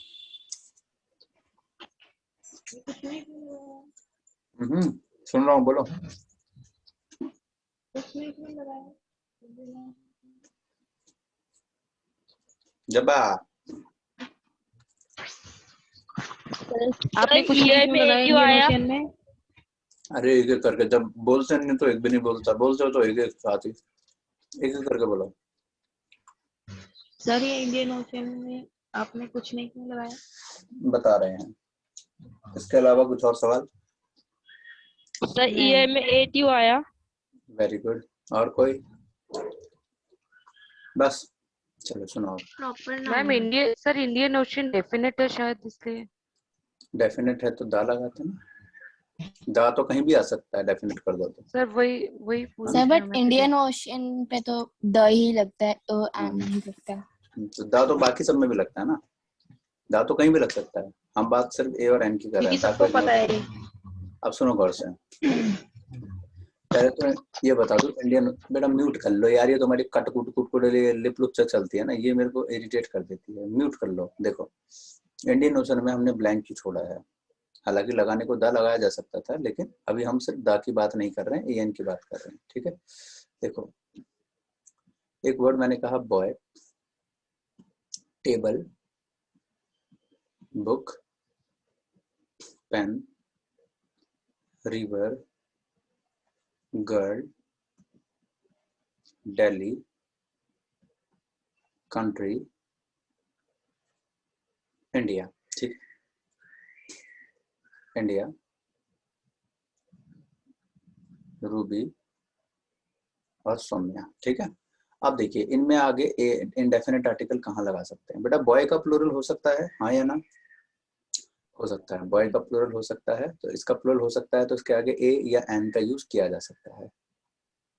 सुन रहा हूँ, बोलो। जबा आपने कुछ नहीं क्यों लगाया इंडियन ओशियन में? अरे एक एक करके, जब बोलते नहीं तो एक भी नहीं बोलता, बोलते हो तो एक एक साथ ही एक एक करके बोलो। सर ये इंडियन ओशियन में आपने कुछ नहीं क्यों लगाया? बता रहे हैं, इसके अलावा कुछ और सवाल? सर ईयर में 8 यू आया। वेरी गुड, और कोई? बस चलो सुनाओ। Ma'am Indian, sir Indian ocean definite है शायद, इसलिए। डेफिनेट है तो दा लगाते ना, दा तो कहीं भी आ सकता है, डेफिनेट कर दो तो। सर वही वही पूछ सर रहे हैं बट हमें इंडियन ओशियन पे तो द ही लगता है, एन नहीं लगता है। तो दा तो बाकी सब में भी लगता है ना, दा तो कहीं भी लग सकता है। हम बात सिर्फ ए और एन की कर रहे क्योंकि हैं, दा को सबको इग्नोर पता है। करो। अब सुनो गौर से, पहले तो ये बता दो, इंडियन, बेटा म्यूट कर लो यार, ये तुम्हारी कट कुट कुट कुट लिप लुप से चलती है ना, ये मेरे को इरिटेट कर देती है, म्यूट कर लो। देखो इंडियन ओशन में हमने ब्लैंक क्यों छोड़ा है, हालांकि लगाने को दा लगाया जा सकता था, लेकिन अभी हम सिर्फ दा की बात नहीं कर रहे हैं, एन की बात कर रहे हैं। ठीक है, देखो एक वर्ड मैंने कहा boy, table, book, pen, river, girl, Delhi, country, India. ठीक, इंडिया, रूबी और सौम्या। ठीक है, अब देखिए इनमें आगे इंडेफिनेट आर्टिकल कहाँ लगा सकते हैं? बेटा बॉय का प्लूरल हो सकता है, हाँ या ना? हो सकता है, बॉय का प्लूरल हो सकता है, तो इसका प्लूरल हो सकता है तो इसके आगे ए या एन का यूज किया जा सकता है।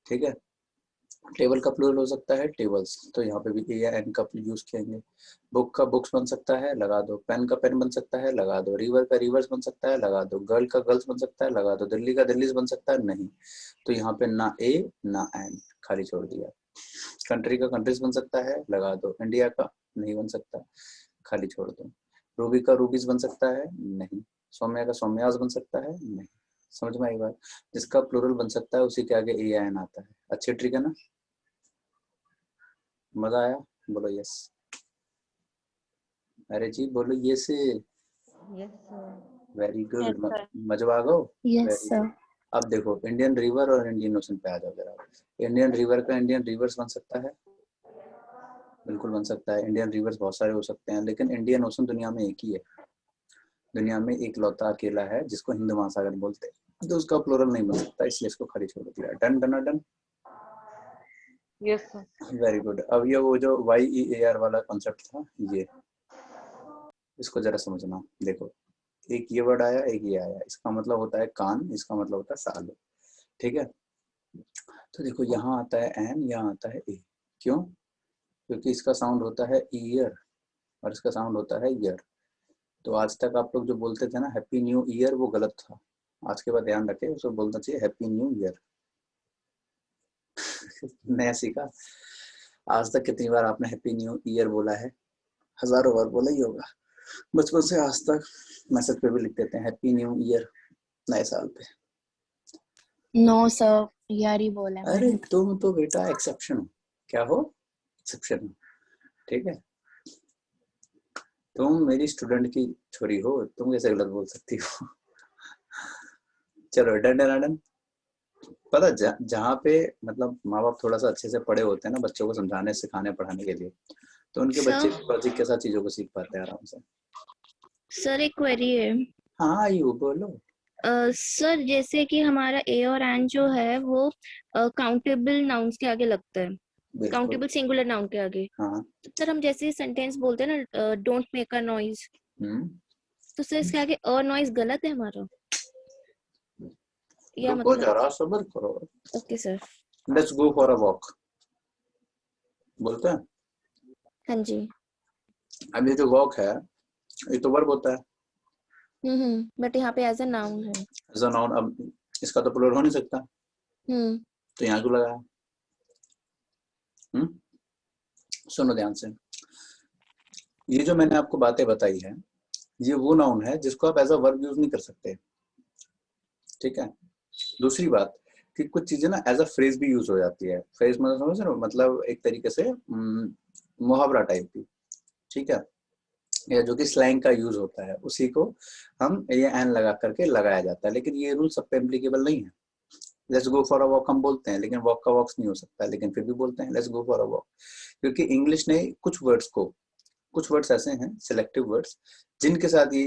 ठीक है, टेबल का प्लूरल हो सकता है टेबल्स, तो यहाँ पे भी ए या एन का यूज किएंगे। बुक का बुक्स बन सकता है, लगा दो। पेन का पेन बन सकता है, लगा दो। रिवर का रिवर्स बन सकता है, लगा दो। गर्ल का गर्ल्स बन सकता है, लगा दो। दिल्ली का दिल्लीज बन सकता है, नहीं। तो यहाँ पे ना ए ना एन, खाली छोड़ दिया। कंट्री का कंट्रीज बन सकता है, लगा दो। इंडिया का नहीं बन सकता, खाली छोड़ दो। रूबी का रूबीज बन सकता है, नहीं। सौम्या का सौम्यास बन सकता है, नहीं। समझ में आई बात? जिसका प्लूरल बन सकता है उसी के आगे ए या एन आता है। अच्छी ट्रिक है ना? मजा आया? बोलो यस। अरे जी बोलो ये से। Yes, sir. Very Yes, good. sir. मजवा गो। Yes, very sir. गुड। अब देखो इंडियन रिवर और इंडियन ओशन पे आ जाओ जरा। इंडियन रिवर का इंडियन रिवर्स बन सकता है? बिल्कुल बन सकता है। इंडियन रिवर्स बहुत सारे हो सकते हैं, लेकिन इंडियन ओशन दुनिया में एक ही है। दुनिया में एक लौता अकेला है जिसको हिंद महासागर बोलते हैं, तो उसका प्लूरल नहीं बन सकता, इसलिए इसको खाली छोड़ दिया। Done done done. Yes, sir. Very good. अब ये वो जो YEAR वाला कॉन्सेप्ट था, ये इसको जरा समझना। देखो एक ये वर्ड आया, एक ये आया, इसका मतलब होता है कान, इसका मतलब होता है साल। ठीक है, तो देखो यहाँ आता है एन, यहाँ आता है ए। क्यों? क्योंकि इसका साउंड होता है ईयर और इसका साउंड होता है ईयर। तो आज तक आप लोग जो बोलते थे ना हैप्पी न्यू ईयर, वो गलत था। आज के बाद ध्यान रखें, उसको बोलना चाहिए हैप्पी न्यू ईयर। नया सीखा। आज तक कितनी बार आपने हैप्पी न्यू ईयर बोला है? हजारों बार बोला ही होगा। बचपन से आज तक मैसेज पे भी लिख देते हैं हैप्पी न्यू ईयर नए साल पे। No, sir. यार ही बोला है अरे मैंने। तुम तो बेटा एक्सेप्शन हो। क्या हो? एक्सेप्शन हो। ठीक है, तुम मेरी स्टूडेंट की छोरी हो, तुम कैसे गलत बोल सकती हो? चलो डन डन डन। पता जहाँ पे मतलब माँ बाप थोड़ा सा अच्छे से पढ़े होते हैं ना बच्चों को समझाने सिखाने पढ़ाने के लिए, तो उनके बच्चे सर लॉजिक के साथ चीजों को सीख पाते हैं आराम से। सर एक क्वेरी है। हाँ यू बोलो। सर जैसे कि हमारा ए और एन जो है वो काउंटेबल नाउन्स के आगे लगता है, बिल्कुल। काउंटेबल सिंगुलर नाउन के आगे। हाँ। सर हम जैसे सेंटेंस बोलते हैं ना, डोंट मेक अ नॉइज, तो सर इसके आगे अ नॉइज गलत है हमारा या रुको मतलब? जरा सब्र करो। Okay sir. Let's go for a walk बोलते हैं। हाँ जी। अब ये जो वॉक है ये तो वर्ब होता है, बट यहाँ पे एज अ नाउन है। As a noun. अब इसका तो प्लूरल हो नहीं सकता, तो यहाँ क्यों लगाया? सुनो ध्यान से। ये जो मैंने आपको बातें बताई है, ये वो नाउन है जिसको आप एज अ वर्ब यूज नहीं कर सकते। ठीक है, दूसरी बात कि कुछ चीजें ना एज अ फ्रेज भी यूज हो जाती है। फ्रेज मतलब समझ रहे हो, मतलब एक तरीके से मुहावरा टाइप की। ठीक है, या जो कि स्लैंग का यूज होता है, उसी को हम ये एन लगा करके लगाया जाता है। लेकिन ये रूल सब पे एप्लीकेबल नहीं है। Let's go for a walk हम बोलते हैं, लेकिन वॉक का वॉक्स नहीं हो सकता, लेकिन फिर भी बोलते हैं let's go for a walk. क्योंकि इंग्लिश ने कुछ वर्ड्स ऐसे हैं सिलेक्टिव वर्ड्स जिनके साथ ये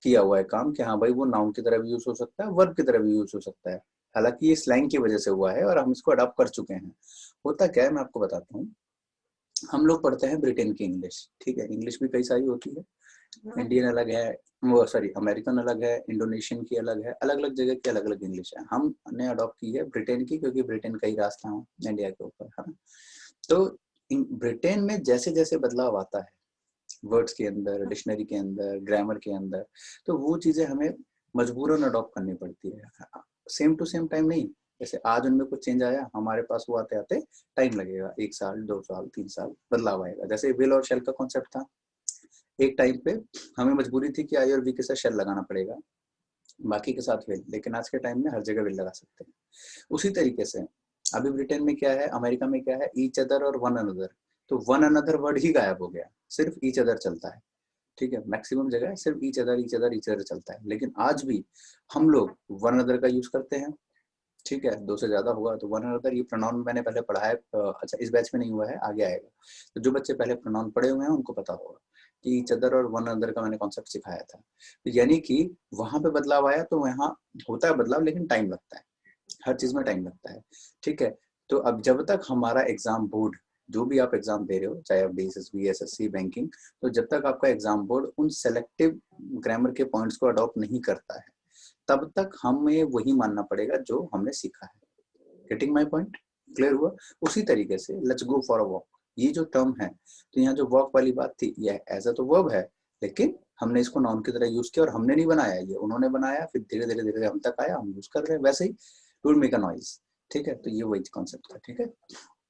किया हुआ है काम कि हाँ भाई वो नाउन की तरह भी यूज हो सकता है, वर्ब की तरह भी यूज हो सकता है। हालांकि ये स्लैंग की वजह से हुआ है और हम इसको अडॉप्ट कर चुके हैं। होता क्या है मैं आपको बताता हूँ। हम लोग पढ़ते हैं ब्रिटेन की इंग्लिश। ठीक है, इंग्लिश भी कई सारी होती है। इंडियन अलग है, वो सॉरी अमेरिकन अलग है, इंडोनेशियन की अलग है, अलग अलग जगह की अलग अलग इंग्लिश है। हमने अडॉप्ट की है ब्रिटेन की, क्योंकि ब्रिटेन का ही रास्ता है इंडिया के ऊपर, है ना। तो ब्रिटेन में जैसे जैसे बदलाव आता है वर्ड्स के अंदर, डिक्शनरी के अंदर, ग्रामर के अंदर, तो वो चीजें हमें मजबूरन अडॉप्ट करनी पड़ती है। सेम टू सेम टाइम नहीं, जैसे आज उनमें कुछ चेंज आया, हमारे पास वो आते आते टाइम लगेगा, 1 साल 2 साल 3 साल बदलाव आएगा। जैसे विल और शेल का कॉन्सेप्ट था, एक टाइम पे हमें मजबूरी थी कि आई और वी के साथ शेल लगाना पड़ेगा, बाकी के साथ विल, लेकिन आज के टाइम में हर जगह विल लगा सकते हैं। उसी तरीके से अभी ब्रिटेन में क्या है, अमेरिका में क्या है, ईच अदर और वन अनदर। तो वन अनदर वर्ड ही गायब हो गया, सिर्फ ईच अदर चलता है। ठीक है, मैक्सिमम जगह सिर्फ each other each other each other चलता है, लेकिन आज भी हम लोग वन अदर का यूज करते हैं। ठीक है, 2 से ज्यादा होगा तो वन अनदर। ये प्रोनाउन मैंने पहले पढ़ा है, अच्छा इस बैच में नहीं हुआ है, आगे आएगा। तो जो बच्चे पहले प्रोनाउन पढ़े हुए हैं उनको पता होगा कि ईच अदर और वन अनदर का मैंने कॉन्सेप्ट सिखाया था। तो यानी कि वहां पे बदलाव आया, तो वहाँ होता है बदलाव, लेकिन टाइम लगता है, हर चीज में टाइम लगता है। ठीक है, तो अब जब तक हमारा एग्जाम बोर्ड, जो भी आप एग्जाम दे रहे हो, चाहे आप BSSB SSC बैंकिंग, तो जब तक आपका एग्जाम बोर्ड उन सेलेक्टिव ग्रामर के पॉइंट्स को अडॉप्ट नहीं करता है, तब तक हमें वही मानना पड़ेगा जो हमने सीखा है। Getting my point? क्लियर हुआ? उसी तरीके से let's go for a walk, ये जो टर्म है, तो यहाँ जो वॉक वाली बात थी, यह एज अ तो वर्ब है, लेकिन हमने इसको नाउन की तरह यूज किया, और हमने नहीं बनाया, ये उन्होंने बनाया, फिर धीरे धीरे धीरे हम तक आया, हम यूज कर रहे हैं वैसे ही। Don't make a noise. ठीक है, तो ये वही कॉन्सेप्ट था। ठीक है,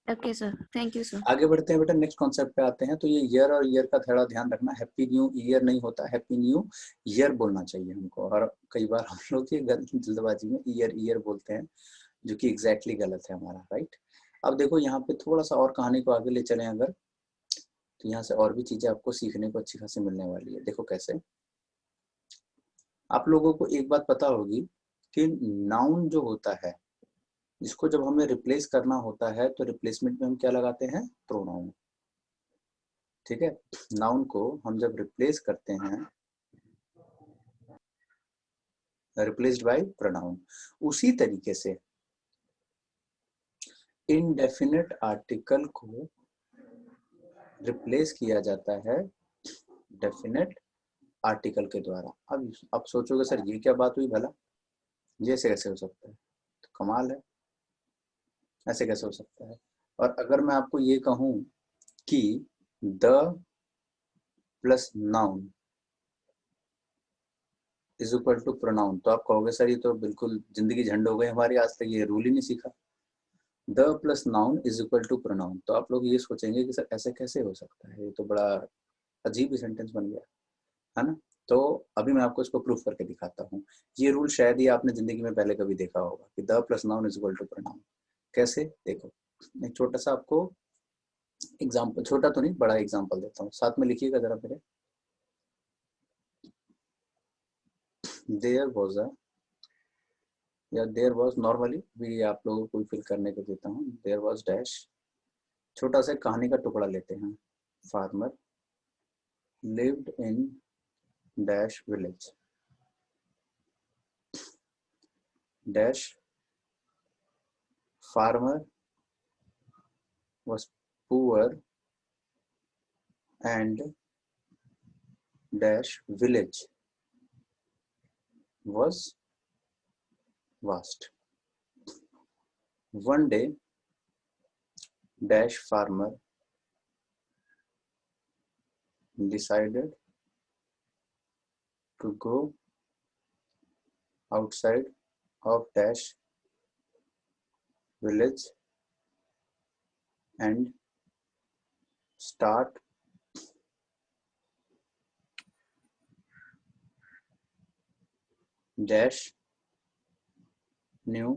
okay sir, thank you sir. आगे बढ़ते हैं बेटा, नेक्स्ट कॉन्सेप्ट पे आते हैं। तो ये ईयर और ईयर का थोड़ा ध्यान रखना, हैप्पी न्यू ईयर नहीं होता, हैप्पी न्यू ईयर बोलना चाहिए हमको। और कई बार हम लोग ये जल्दबाजी में ईयर ईयर बोलते हैं, जो कि एग्जैक्टली गलत है हमारा, राइट। अब देखो यहाँ पे थोड़ा सा और कहानी को आगे ले चलें अगर, तो यहाँ से और भी चीजें आपको सीखने को अच्छी खासी मिलने वाली है। देखो कैसे, आप लोगों को एक बात पता होगी कि नाउन जो होता है, इसको जब हमें रिप्लेस करना होता है तो रिप्लेसमेंट में हम क्या लगाते हैं, प्रोनाउन। ठीक है, नाउन को हम जब रिप्लेस करते हैं, रिप्लेस्ड बाय प्रोनाउन, उसी तरीके से इनडेफिनेट आर्टिकल को रिप्लेस किया जाता है डेफिनेट आर्टिकल के द्वारा। अब सोचोगे सर ये क्या बात हुई भला, ये ऐसे कैसे हो सकता है, तो कमाल है, ऐसे कैसे हो सकता है। और अगर मैं आपको ये कहूं कि the plus noun is equal to pronoun, तो आप कहोगे सर ये तो बिल्कुल जिंदगी झंड हो गई हमारी, आज तक ये रूल ही नहीं सीखा। The plus noun is equal to pronoun, तो आप लोग ये सोचेंगे कि सर ऐसे कैसे हो सकता है, ये तो बड़ा अजीब ही सेंटेंस बन गया, है ना। तो अभी मैं आपको इसको प्रूफ करके दिखाता हूँ। ये रूल शायद ही आपने जिंदगी में पहले कभी देखा होगा कि the plus noun is equal to pronoun. कैसे, देखो एक छोटा सा आपको एग्जाम्पल, छोटा तो नहीं बड़ा एग्जाम्पल देता हूँ, साथ में लिखिएगा जरा मेरे। देयर वॉज अ, या देयर वॉज, नॉर्मली भी आप लोगों को फिल करने को देता हूँ। देयर वॉज डैश, छोटा सा कहानी का टुकड़ा लेते हैं। Farmer lived in dash village, dash farmer was poor and dash village was vast. One day dash farmer decided to go outside of dash village and start dash new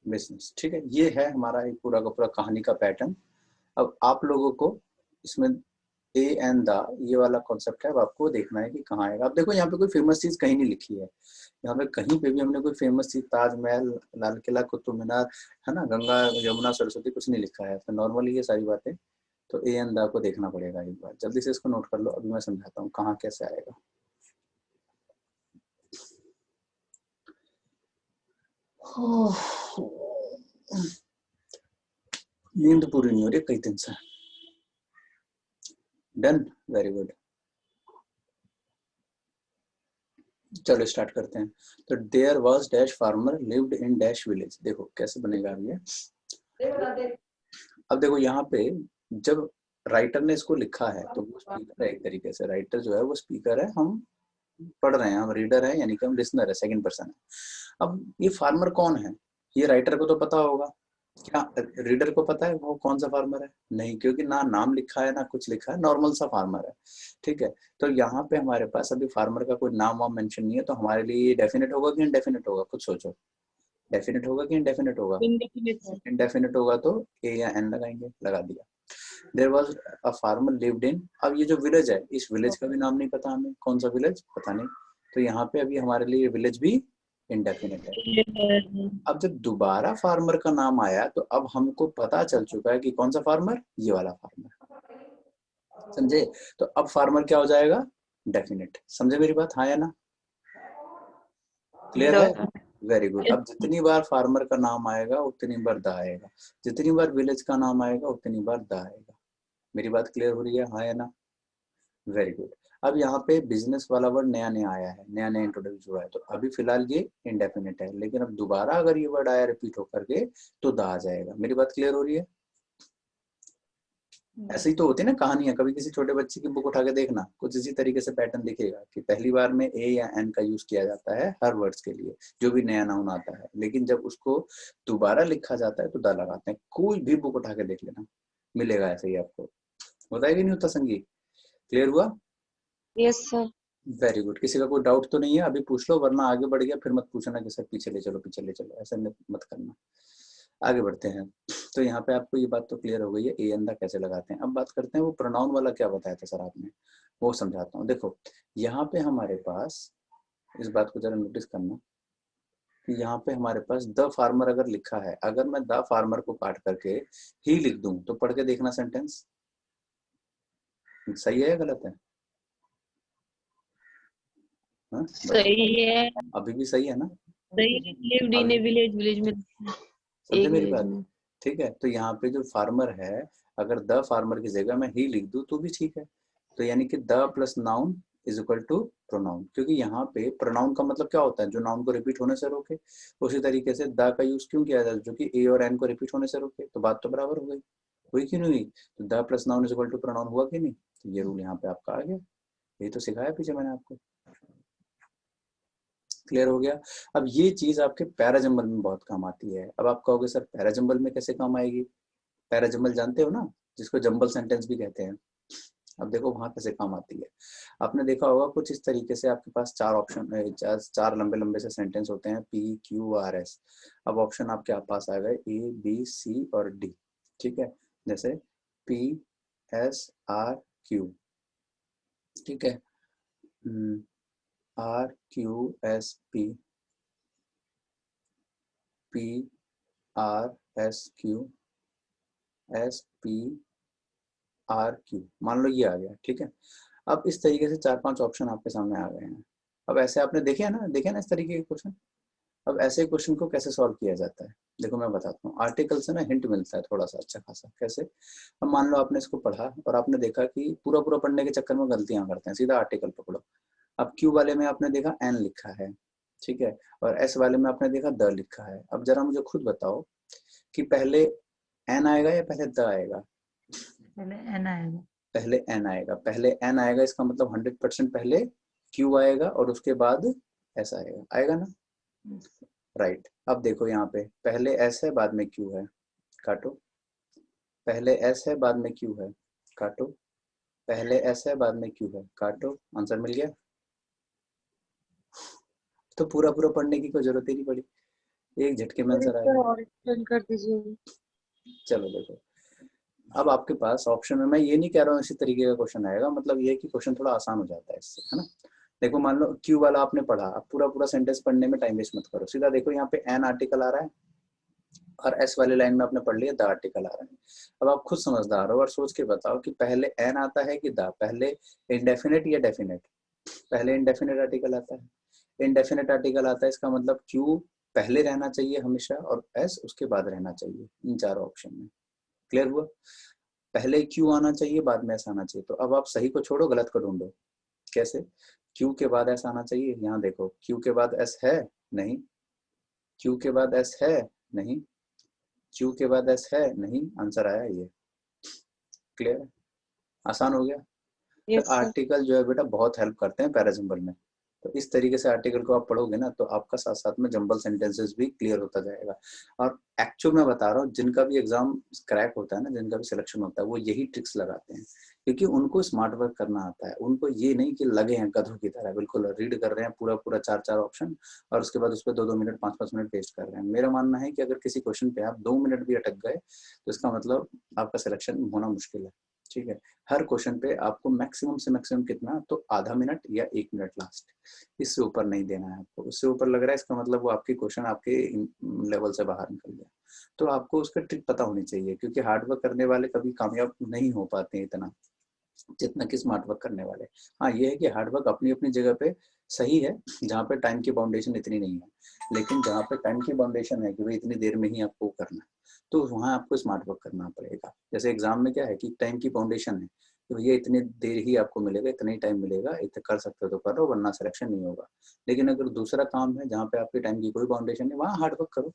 business. ठीक है, ये है हमारा एक पूरा का पूरा कहानी का पैटर्न। अब आप लोगों को इसमें ए एंड द, ये वाला कॉन्सेप्ट है, अब आपको देखना है कि कहाँ आएगा। अब देखो यहाँ पे कोई फेमस चीज कहीं नहीं लिखी है, यहाँ पे कहीं पे भी हमने कोई फेमस चीज, ताजमहल, लाल किला, कुतुब मीनार, है ना, गंगा यमुना सरस्वती, कुछ नहीं लिखा है। तो नॉर्मली ये सारी बातें, तो ए एंड द को देखना पड़ेगा एक बार, जल्दी से इसको नोट कर लो, अभी मैं समझाता हूँ कहाँ कैसे आएगा। नींद पूरी नहीं हो रही कई दिन से। डन, वेरी गुड, चलो स्टार्ट करते हैं। तो there was dash farmer lived in dash village, देखो कैसे बनेगा ये। अब देखो यहाँ पे जब राइटर ने इसको लिखा है तो वो स्पीकर है, एक तरीके से राइटर जो है वो स्पीकर है, हम पढ़ रहे हैं, हम रीडर है, यानी कि हम लिसनर है, सेकंड पर्सन है। अब ये फार्मर कौन है, ये राइटर को तो पता होगा, क्या रीडर को पता है वो कौन सा फार्मर है? नहीं, क्योंकि ना नाम लिखा है ना कुछ लिखा है, नॉर्मल सा फार्मर है। ठीक है, तो यहाँ पे हमारे पास अभी फार्मर का कोई नाम वाम मेंशन नहीं है, तो हमारे लिए ये डेफिनेट होगा कि इनडेफिनेट होगा, खुद सोचो। डेफिनेट होगा कि इनडेफिनेट होगा? इनडेफिनेट होगा तो ए या एन लगाएंगे, लगा दिया। There was a farmer lived in, अब ये जो विलेज है, इस विलेज का भी नाम नहीं पता हमें, कौन सा विलेज पता नहीं, तो यहाँ पे अभी हमारे लिए विलेज भी इंडेफिनिट है। अब जब दोबारा फार्मर का नाम आया तो अब हमको पता चल चुका है कि कौन सा फार्मर, ये वाला फार्मर, समझे? तो अब फार्मर क्या हो जाएगा, डेफिनेट। समझे मेरी बात, हाँ या ना? क्लियर है? Very good. अब जितनी बार फार्मर का नाम आएगा उतनी बार द आएगा, जितनी बार विलेज का नाम आएगा उतनी बार द आएगा। मेरी बात क्लियर हो रही है, हाँ या ना? Very good. अब यहाँ पे बिजनेस वाला वर्ड नया नया आया है, नया नया इंट्रोड्यूस हुआ है, तो अभी फिलहाल ये इंडेफिनिट है, लेकिन अब दोबारा अगर ये वर्ड आया रिपीट होकर के तो द आ जाएगा। मेरी बात क्लियर हो रही है? ऐसे ही तो होती है ना कहानियां, कभी किसी छोटे बच्चे की बुक उठा के देखना, कुछ इसी तरीके से पैटर्न दिखेगा कि पहली बार में ए या एन का यूज किया जाता है हर वर्ड्स के लिए, जो भी नया नाउन आता है, लेकिन जब उसको दोबारा लिखा जाता है तो द लगाते हैं। कोई भी बुक उठा के देख लेना, मिलेगा ऐसे ही आपको। होता है कि नहीं होता संगीत? क्लियर हुआ? Yes sir. Very good. किसी का कोई डाउट तो नहीं है? अभी पूछ लो, वरना आगे बढ़ गया फिर मत पूछना कि सर पीछे ले चलो, पीछे ले चलो, ऐसा मत करना। आगे बढ़ते हैं। तो यहाँ पे आपको ये बात तो क्लियर हो गई है ए अंधा कैसे लगाते हैं। अब बात करते हैं वो प्रोनाउन वाला क्या बताया था सर आपने, वो समझाता हूँ। देखो यहाँ पे हमारे पास, इस बात को जरा नोटिस करना कि यहाँ पे हमारे पास द फार्मर अगर लिखा है, अगर मैं द फार्मर को काट करके ही लिख दूं तो पढ़ के देखना सेंटेंस सही है या गलत है? हाँ, सही है, अभी भी सही है ना? सही है। Lived in A village, village में समझे एक मेरी विलेज बात? में। ठीक है, तो यहाँ पे जो फार्मर है, अगर द फार्मर की जगह मैं ही लिख दूं तो भी ठीक है। तो यानी कि the plus noun is equal to pronoun, क्योंकि यहाँ पे प्रोनाउन का मतलब क्या होता है, जो नाउन को रिपीट होने से रोके। उसी तरीके से द का यूज क्यों किया जाता है, जो कि ए और एन को रिपीट होने से रोके। तो बात तो बराबर हो गई, हुई कि नहीं हुई? तो the plus noun is equal to pronoun हुआ कि नहीं? तो ये रूल यहाँ पे आपका आ गया, यही तो सिखाया पीछे मैंने आपको। क्लियर हो गया? अब ये चीज आपके पैराजंबल में बहुत काम आती है। अब आप कहोगे सर पैराजंबल में कैसे काम आएगी? पैराजंबल जानते हो ना, जिसको जंबल सेंटेंस भी कहते हैं। अब देखो वहां कैसे काम आती है। आपने देखा होगा कुछ इस तरीके से आपके पास चार ऑप्शन, चार लंबे लंबे से सेंटेंस होते हैं, पी क्यू आर एस। अब ऑप्शन आपके पास आ गए ए बी सी और डी, ठीक है। जैसे पी एस आर क्यू, ठीक है, R Q S P, P R S Q, S P R Q, मान लो ये आ गया, ठीक है। अब इस तरीके से चार पांच ऑप्शन आपके सामने आ गए हैं। अब ऐसे आपने देखे है ना, देखे ना इस तरीके के क्वेश्चन। अब ऐसे क्वेश्चन को कैसे सॉल्व किया जाता है, देखो मैं बताता हूँ। आर्टिकल से ना हिंट मिलता है थोड़ा सा अच्छा खासा। कैसे? अब मान लो आपने इसको पढ़ा और आपने देखा कि पूरा पूरा पढ़ने के चक्कर में गलतियां करते हैं, सीधा आर्टिकल पकड़ो। अब क्यू वाले में आपने देखा एन लिखा है, ठीक है, और एस वाले में आपने देखा द लिखा है। अब जरा मुझे खुद बताओ कि पहले एन आएगा या पहले द आएगा? पहले एन आएगा। पहले एन आएगा। पहले एन आएगा इसका मतलब 100% पहले क्यू आएगा और उसके बाद एस आएगा, आएगा ना? राइट। अब देखो यहाँ पे पहले एस है बाद में क्यू है, काटो। पहले एस है बाद में क्यू है, काटो। पहले एस है बाद में क्यू है, काटो। आंसर मिल गया। तो पूरा पूरा पढ़ने की कोई जरूरत ही नहीं पड़ी, एक झटके में आंसर आएगा। और एक्सप्लेन कर दीजिए। चलो देखो, अब आपके पास ऑप्शन में, मैं ये नहीं कह रहा हूँ इसी तरीके का क्वेश्चन आएगा, मतलब ये है कि क्वेश्चन थोड़ा आसान हो जाता है इससे, है ना। देखो मान लो क्यू वाला आपने पढ़ा, अब पूरा पूरा सेंटेंस पढ़ने में टाइम वेस्ट मत करो, सीधा देखो यहाँ पे एन आर्टिकल आ रहा है और एस वाली लाइन में आपने पढ़ लिया द आर्टिकल आ रहा है। अब आप खुद समझदार हो और सोच के बताओ कि पहले एन आता है कि द, पहले इंडेफिनेट या डेफिनेट? पहले इंडेफिनेट आर्टिकल आता है। इंडेफिनेट आर्टिकल आता है इसका मतलब क्यू पहले रहना चाहिए हमेशा और एस उसके बाद रहना चाहिए, इन चारों ऑप्शन में। क्लियर हुआ? पहले क्यू आना चाहिए बाद में एस आना चाहिए। तो अब आप सही को छोड़ो गलत को ढूंढो। कैसे? क्यू के बाद एस आना चाहिए, यहाँ देखो क्यू के बाद एस है नहीं, क्यू के बाद एस है नहीं, क्यू के बाद एस है नहीं, आंसर आया ये। क्लियर? आसान हो गया। यस तो आर्टिकल जो है बेटा बहुत हेल्प करते हैं पैराजंबल में। तो इस तरीके से आर्टिकल को आप पढ़ोगे ना तो आपका साथ साथ में जंबल सेंटेंसेस भी क्लियर होता जाएगा। और एक्चुअल में बता रहा हूँ, जिनका भी एग्जाम क्रैक होता है ना, जिनका भी सिलेक्शन होता है, वो यही ट्रिक्स लगाते हैं, क्योंकि उनको स्मार्ट वर्क करना आता है। उनको ये नहीं कि लगे हैं गधों की तरह बिल्कुल रीड कर रहे हैं पूरा पूरा चार चार ऑप्शन और उसके बाद उस पर 2-2 मिनट 5-5 मिनट वेस्ट कर रहे हैं। मेरा मानना है कि अगर किसी क्वेश्चन पे आप 2 मिनट भी अटक गए तो इसका मतलब आपका सिलेक्शन होना मुश्किल है। ठीक है, हर क्वेश्चन पे आपको मैक्सिमम से मैक्सिमम कितना, तो आधा मिनट या 1 मिनट लास्ट, इससे ऊपर नहीं देना है आपको। उससे ऊपर लग रहा है इसका मतलब वो आपकी क्वेश्चन आपके लेवल से बाहर निकल गया। तो आपको उसका ट्रिक पता होनी चाहिए, क्योंकि हार्ड वर्क करने वाले कभी कामयाब नहीं हो पाते हैं इतना जितना कि स्मार्ट वर्क करने वाले। हाँ ये है कि हार्ड वर्क अपनी अपनी जगह पे सही है, जहाँ पे टाइम की बाउंडेशन इतनी नहीं है, लेकिन जहाँ पे टाइम की बाउंडेशन है कि भाई इतनी देर में ही आपको करना है, तो वहाँ आपको स्मार्ट वर्क करना पड़ेगा। जैसे एग्जाम में क्या है कि टाइम की बाउंडेशन है कि भैया इतनी देर ही आपको मिलेगा, इतना ही टाइम मिलेगा, इतना कर सकते हो तो करो वरना सिलेक्शन नहीं होगा। लेकिन अगर दूसरा काम है जहाँ पे आपके टाइम की कोई बाउंडेशन नहीं, वहाँ हार्ड वर्क करो।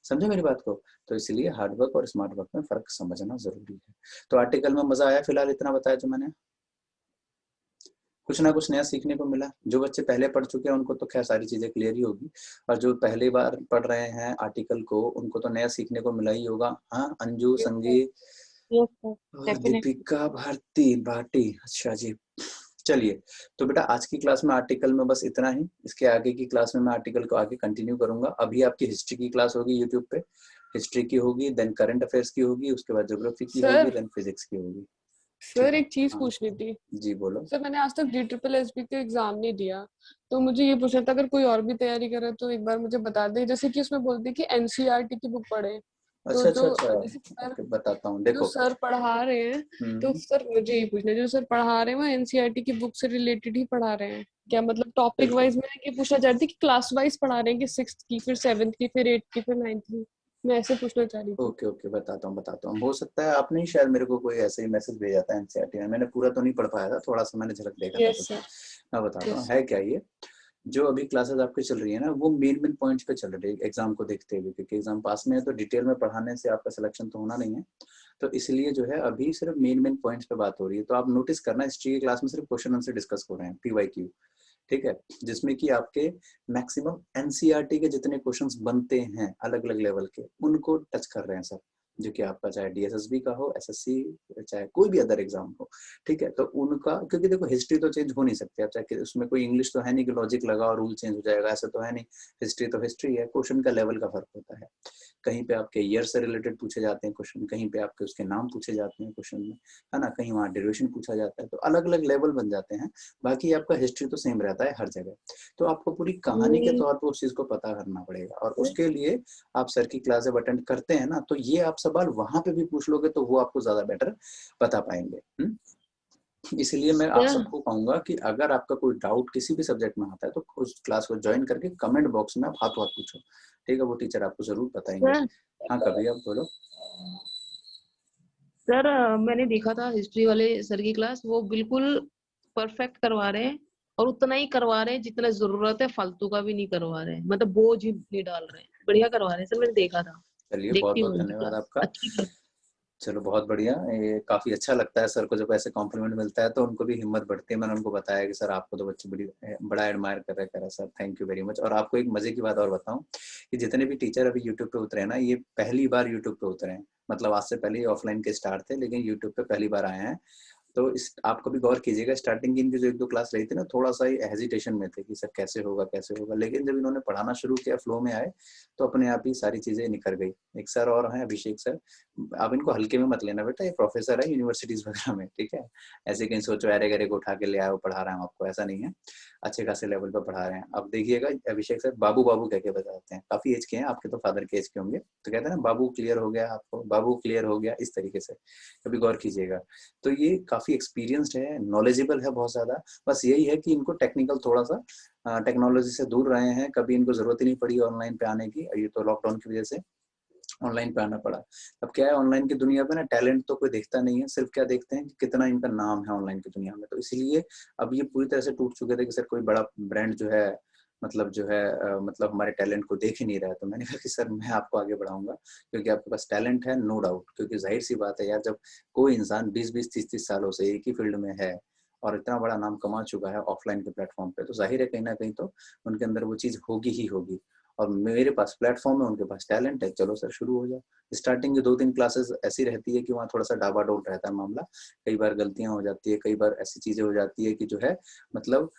समझे मेरी बात को? तो इसलिए हार्ड वर्क और स्मार्ट वर्क में फर्क समझना जरूरी है। तो आर्टिकल में मजा आया? फिलहाल इतना बताया जो मैंने, कुछ ना कुछ नया सीखने को मिला। जो बच्चे पहले पढ़ चुके हैं उनको तो खैर सारी चीजें क्लियर ही होगी, और जो पहली बार पढ़ रहे हैं आर्टिकल को उनको तो नया सीखने को मिला ही होगा। हाँ अंजू, संगीत और दीपिका, भारती, भाटी, अच्छा जी। चलिए, तो बेटा आज की क्लास में आर्टिकल में बस इतना ही। इसके आगे की क्लास में मैं आर्टिकल को आगे कंटिन्यू करूंगा। अभी आपकी हिस्ट्री की क्लास होगी यूट्यूब पे, हिस्ट्री की होगी, देन करंट अफेयर्स की होगी, उसके बाद ज्योग्राफी की सर होगी, देन फिजिक्स की होगी। सर एक चीज हाँ पूछनी थी। जी बोलो। सर मैंने आज तक GSSB का एग्जाम नहीं दिया, तो मुझे ये पूछना था अगर कोई और भी तैयारी करे तो एक बार मुझे बता दे। जैसे कि उसमें बोलती है कि NCERT की बुक पढ़े, तो अच्छा अच्छा जो अच्छा, जैसे सर ओके बताता हूँ, जो देखो। सर पढ़ा रहे हैं, तो हम्म, सर मुझे ये पूछना है, जो सर पढ़ा रहे हैं वो NCERT की बुक से रिलेटेड ही पढ़ा रहे हैं क्या? मतलब टॉपिक देखो वाइज मैं ये पूछना चाह रही थी कि क्लास वाइज पढ़ा रहे हैं कि 6th की, फिर 7th की, फिर 8th की, फिर 9th की? मैं ऐसे पूछना चाह रही थी। ओके ओके बताता हूँ। हो सकता है आपने ही शायद मेरे को कोई ऐसे ही मैसेज भेजा था एनसीईआरटी में, मैंने पूरा तो नहीं पढ़ पाया था, थोड़ा सा मैंने झलक देखा था यस कुछ। सर। मैं बताता हूँ यस। है क्या ये। जो अभी क्लासेस आपकी चल रही है ना, वो मेन मेन पॉइंट्स पे चल रही है एग्जाम को देखते हुए, क्योंकि एग्जाम पास में है तो डिटेल में पढ़ाने से आपका सिलेक्शन तो होना नहीं है। तो इसलिए जो है अभी सिर्फ मेन मेन पॉइंट्स पे बात हो रही है। तो आप नोटिस करना, हिस्ट्री की क्लास में सिर्फ क्वेश्चन आंसर डिस्कस हो रहे हैं, PYQ, ठीक है, जिसमें कि आपके मैक्सिमम एनसीईआरटी के जितने क्वेश्चंस बनते हैं अलग अलग लेवल के, उनको टच कर रहे हैं सर। जो कि आपका चाहे DSSB का हो, SSC, चाहे कोई भी अदर एग्जाम हो, ठीक है। तो उनका, क्योंकि देखो हिस्ट्री तो चेंज हो नहीं सकती, आप चाहे उसमें कोई इंग्लिश तो है नहीं कि लॉजिक लगा और रूल चेंज हो जाएगा, ऐसा तो है नहीं। हिस्ट्री तो हिस्ट्री है, क्वेश्चन का लेवल का फर्क होता है। कहीं पे आपके ईयर से रिलेटेड पूछे जाते हैं क्वेश्चन, कहीं पे आपके उसके नाम पूछे जाते हैं क्वेश्चन में, है ना, कहीं वहाँ ड्यूरेशन पूछा जाता है, तो अलग अलग लेवल बन जाते हैं। बाकी आपका हिस्ट्री तो सेम रहता है हर जगह। तो आपको पूरी कहानी के तौर पर उस चीज को पता करना पड़ेगा, और उसके लिए आप सर की क्लास जब अटेंड करते हैं ना, तो ये आप सवाल वहां पे भी पूछ लोगे तो वो आपको ज्यादा बेटर बता पाएंगे। इसलिए मैं आप सर सबको कहूंगा कि अगर आपका कोई डाउट किसी भी सब्जेक्ट में आता है तो उस क्लास को ज्वाइन करके कमेंट बॉक्स में आप हाथों हाथ पूछो, ठीक है, वो टीचर आपको जरूर बताएंगे। सर हाँ कभी आप बोलो। सर मैंने देखा था हिस्ट्री वाले सर की क्लास, वो बिल्कुल परफेक्ट करवा रहे हैं, और उतना ही करवा रहे हैं जितना जरूरत है, फालतू का भी नहीं करवा रहे हैं, मतलब बोझ ही नहीं डाल रहे हैं, बढ़िया करवा रहे हैं सर, मैंने देखा था। चलिए बहुत देखती हूँ बहुत उनकी धन्यवाद क्लास, आपका। अच्छी क्लास। चलो बहुत बढ़िया, ये काफी अच्छा लगता है सर को जब ऐसे कॉम्प्लीमेंट मिलता है, तो उनको भी हिम्मत बढ़ती है। मैंने उनको बताया कि सर आपको तो बच्चे बड़ा एडमायर कर रहे हैं sir, thank you very much. और आपको एक मजे की बात और बताऊं कि जितने भी टीचर अभी यूट्यूब पे उतरे हैं ना, ये पहली बार यूट्यूब पे उतरे हैं। मतलब आज से पहले ऑफलाइन के स्टार्ट थे, लेकिन यूट्यूब पे पहली बार आए हैं। तो इस आप कभी गौर कीजिएगा, स्टार्टिंग की इनकी जो एक दो क्लास रही थी ना, थोड़ा सा ही हेजिटेशन में थे कि सर कैसे होगा कैसे होगा, लेकिन जब इन्होंने पढ़ाना शुरू किया, फ्लो में आए, तो अपने आप ही सारी चीजें निकल गई। एक सर और हैं, अभिषेक सर, आप इनको हल्के में मत लेना बेटा, ये प्रोफेसर है यूनिवर्सिटीज वगैरह में, ठीक है। ऐसे कहीं सोचो अरे गरे को उठा के ले आए वो पढ़ा रहे हैं आपको, ऐसा नहीं है, अच्छे खासे लेवल पर पढ़ा रहे हैं। अब देखिएगा अभिषेक सर बाबू बाबू कह के बताते हैं, काफी एज के हैं, आपके तो फादर के एज के होंगे, तो कहते हैं ना बाबू क्लियर हो गया आपको, बाबू क्लियर हो गया, इस तरीके से कभी गौर कीजिएगा। तो ये काफी एक्सपीरियंस्ड है, नॉलेजेबल है बहुत ज्यादा। बस यही है कि इनको टेक्निकल थोड़ा सा टेक्नोलॉजी से दूर रहे हैं, कभी इनको जरूरत ही नहीं पड़ी ऑनलाइन पे आने की, ये तो लॉकडाउन की वजह से ऑनलाइन पे आना पड़ा। अब क्या है, ऑनलाइन की दुनिया पे ना टैलेंट तो कोई देखता नहीं है, सिर्फ क्या देखते हैं कि कितना इनका नाम है ऑनलाइन की दुनिया में। तो इसीलिए अब ये पूरी तरह से टूट चुके थे कि सर कोई बड़ा ब्रांड जो है, मतलब जो है मतलब हमारे टैलेंट को देख ही नहीं रहा है। तो मैंने कहा कि सर मैं आपको आगे बढ़ाऊंगा, क्योंकि आपके पास टैलेंट है, नो डाउट। क्योंकि जाहिर सी बात है यार, जब कोई इंसान 20-20, 30-30 सालों से एक ही फील्ड में है और इतना बड़ा नाम कमा चुका है ऑफलाइन के प्लेटफॉर्म पे, तो जाहिर है कहीं ना कहीं तो उनके अंदर वो चीज होगी ही होगी। और मेरे पास प्लेटफॉर्म है, उनके पास टैलेंट है, चलो सर शुरू हो जाओ। स्टार्टिंग की 2-3 क्लासेस ऐसी रहती है कि वहाँ थोड़ा सा डाबाडोल रहता है मामला, कई बार गलतियां हो जाती है, कई बार ऐसी चीजें हो जाती है कि जो है मतलब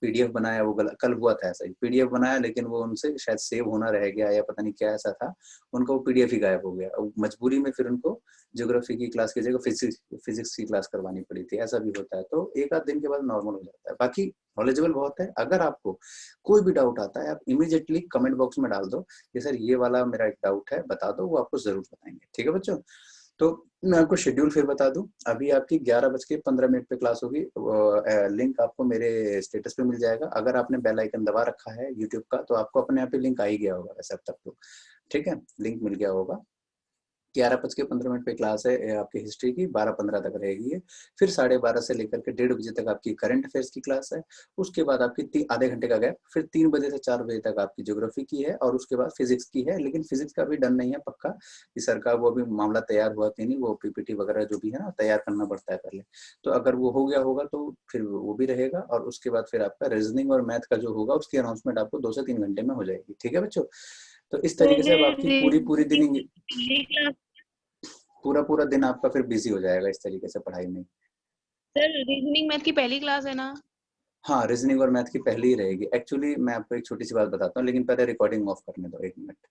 PDF बनाया, वो कल हुआ था ऐसा ही, PDF बनाया लेकिन वो उनसे शायद सेव होना रह गया या पता नहीं क्या ऐसा था, उनका वो PDF ही गायब हो गया। और मजबूरी में फिर उनको ज्योग्राफी की क्लास की जगह फिजिक्स की क्लास करवानी पड़ी थी, ऐसा भी होता है। तो एक आध दिन के बाद नॉर्मल हो जाता है। बाकी नॉलेजेबल बहुत है। अगर आपको कोई भी डाउट आता है, आप इमीडिएटली कमेंट बॉक्स में डाल दो कि सर ये वाला मेरा एक डाउट है, बता दो, वो आपको जरूर बताएंगे, ठीक है बच्चों। तो मैं आपको शेड्यूल फिर बता दूं, अभी आपकी 11:15 पे क्लास होगी। लिंक आपको मेरे स्टेटस पे मिल जाएगा। अगर आपने बेल आइकन दबा रखा है यूट्यूब का, तो आपको अपने आप ही लिंक आ ही गया होगा वैसे अब तक तो, ठीक है, लिंक मिल गया होगा। 11:15 पे क्लास है आपकी हिस्ट्री की, 12:15 तक रहेगी ये। फिर 12:30 से लेकर के 1:30 बजे तक आपकी करंट अफेयर्स की क्लास है। उसके बाद आपकी आधे घंटे का गैप, फिर 3 बजे से 4 बजे तक आपकी ज्योग्राफी की है, और उसके बाद फिजिक्स की है। लेकिन फिजिक्स का भी डन नहीं है पक्का कि सर का वो अभी मामला तैयार हुआ कि नहीं, वो PPT वगैरह जो भी है ना तैयार करना पड़ता है पहले। तो अगर वो हो गया होगा तो फिर वो भी रहेगा, और उसके बाद फिर आपका रीजनिंग और मैथ का जो होगा उसकी अनाउंसमेंट आपको 2 से 3 घंटे में हो जाएगी, ठीक है बच्चों। तो इस तरीके से अब आपकी पूरी दिन, पूरा पूरा दिन आपका फिर बिजी हो जाएगा इस तरीके से पढ़ाई में। सर रीजनिंग मैथ की पहली क्लास है ना? हाँ, रीजनिंग और मैथ की पहली ही रहेगी। एक्चुअली मैं आपको एक छोटी सी बात बताता हूँ, लेकिन पहले रिकॉर्डिंग ऑफ करने दो 1 मिनट।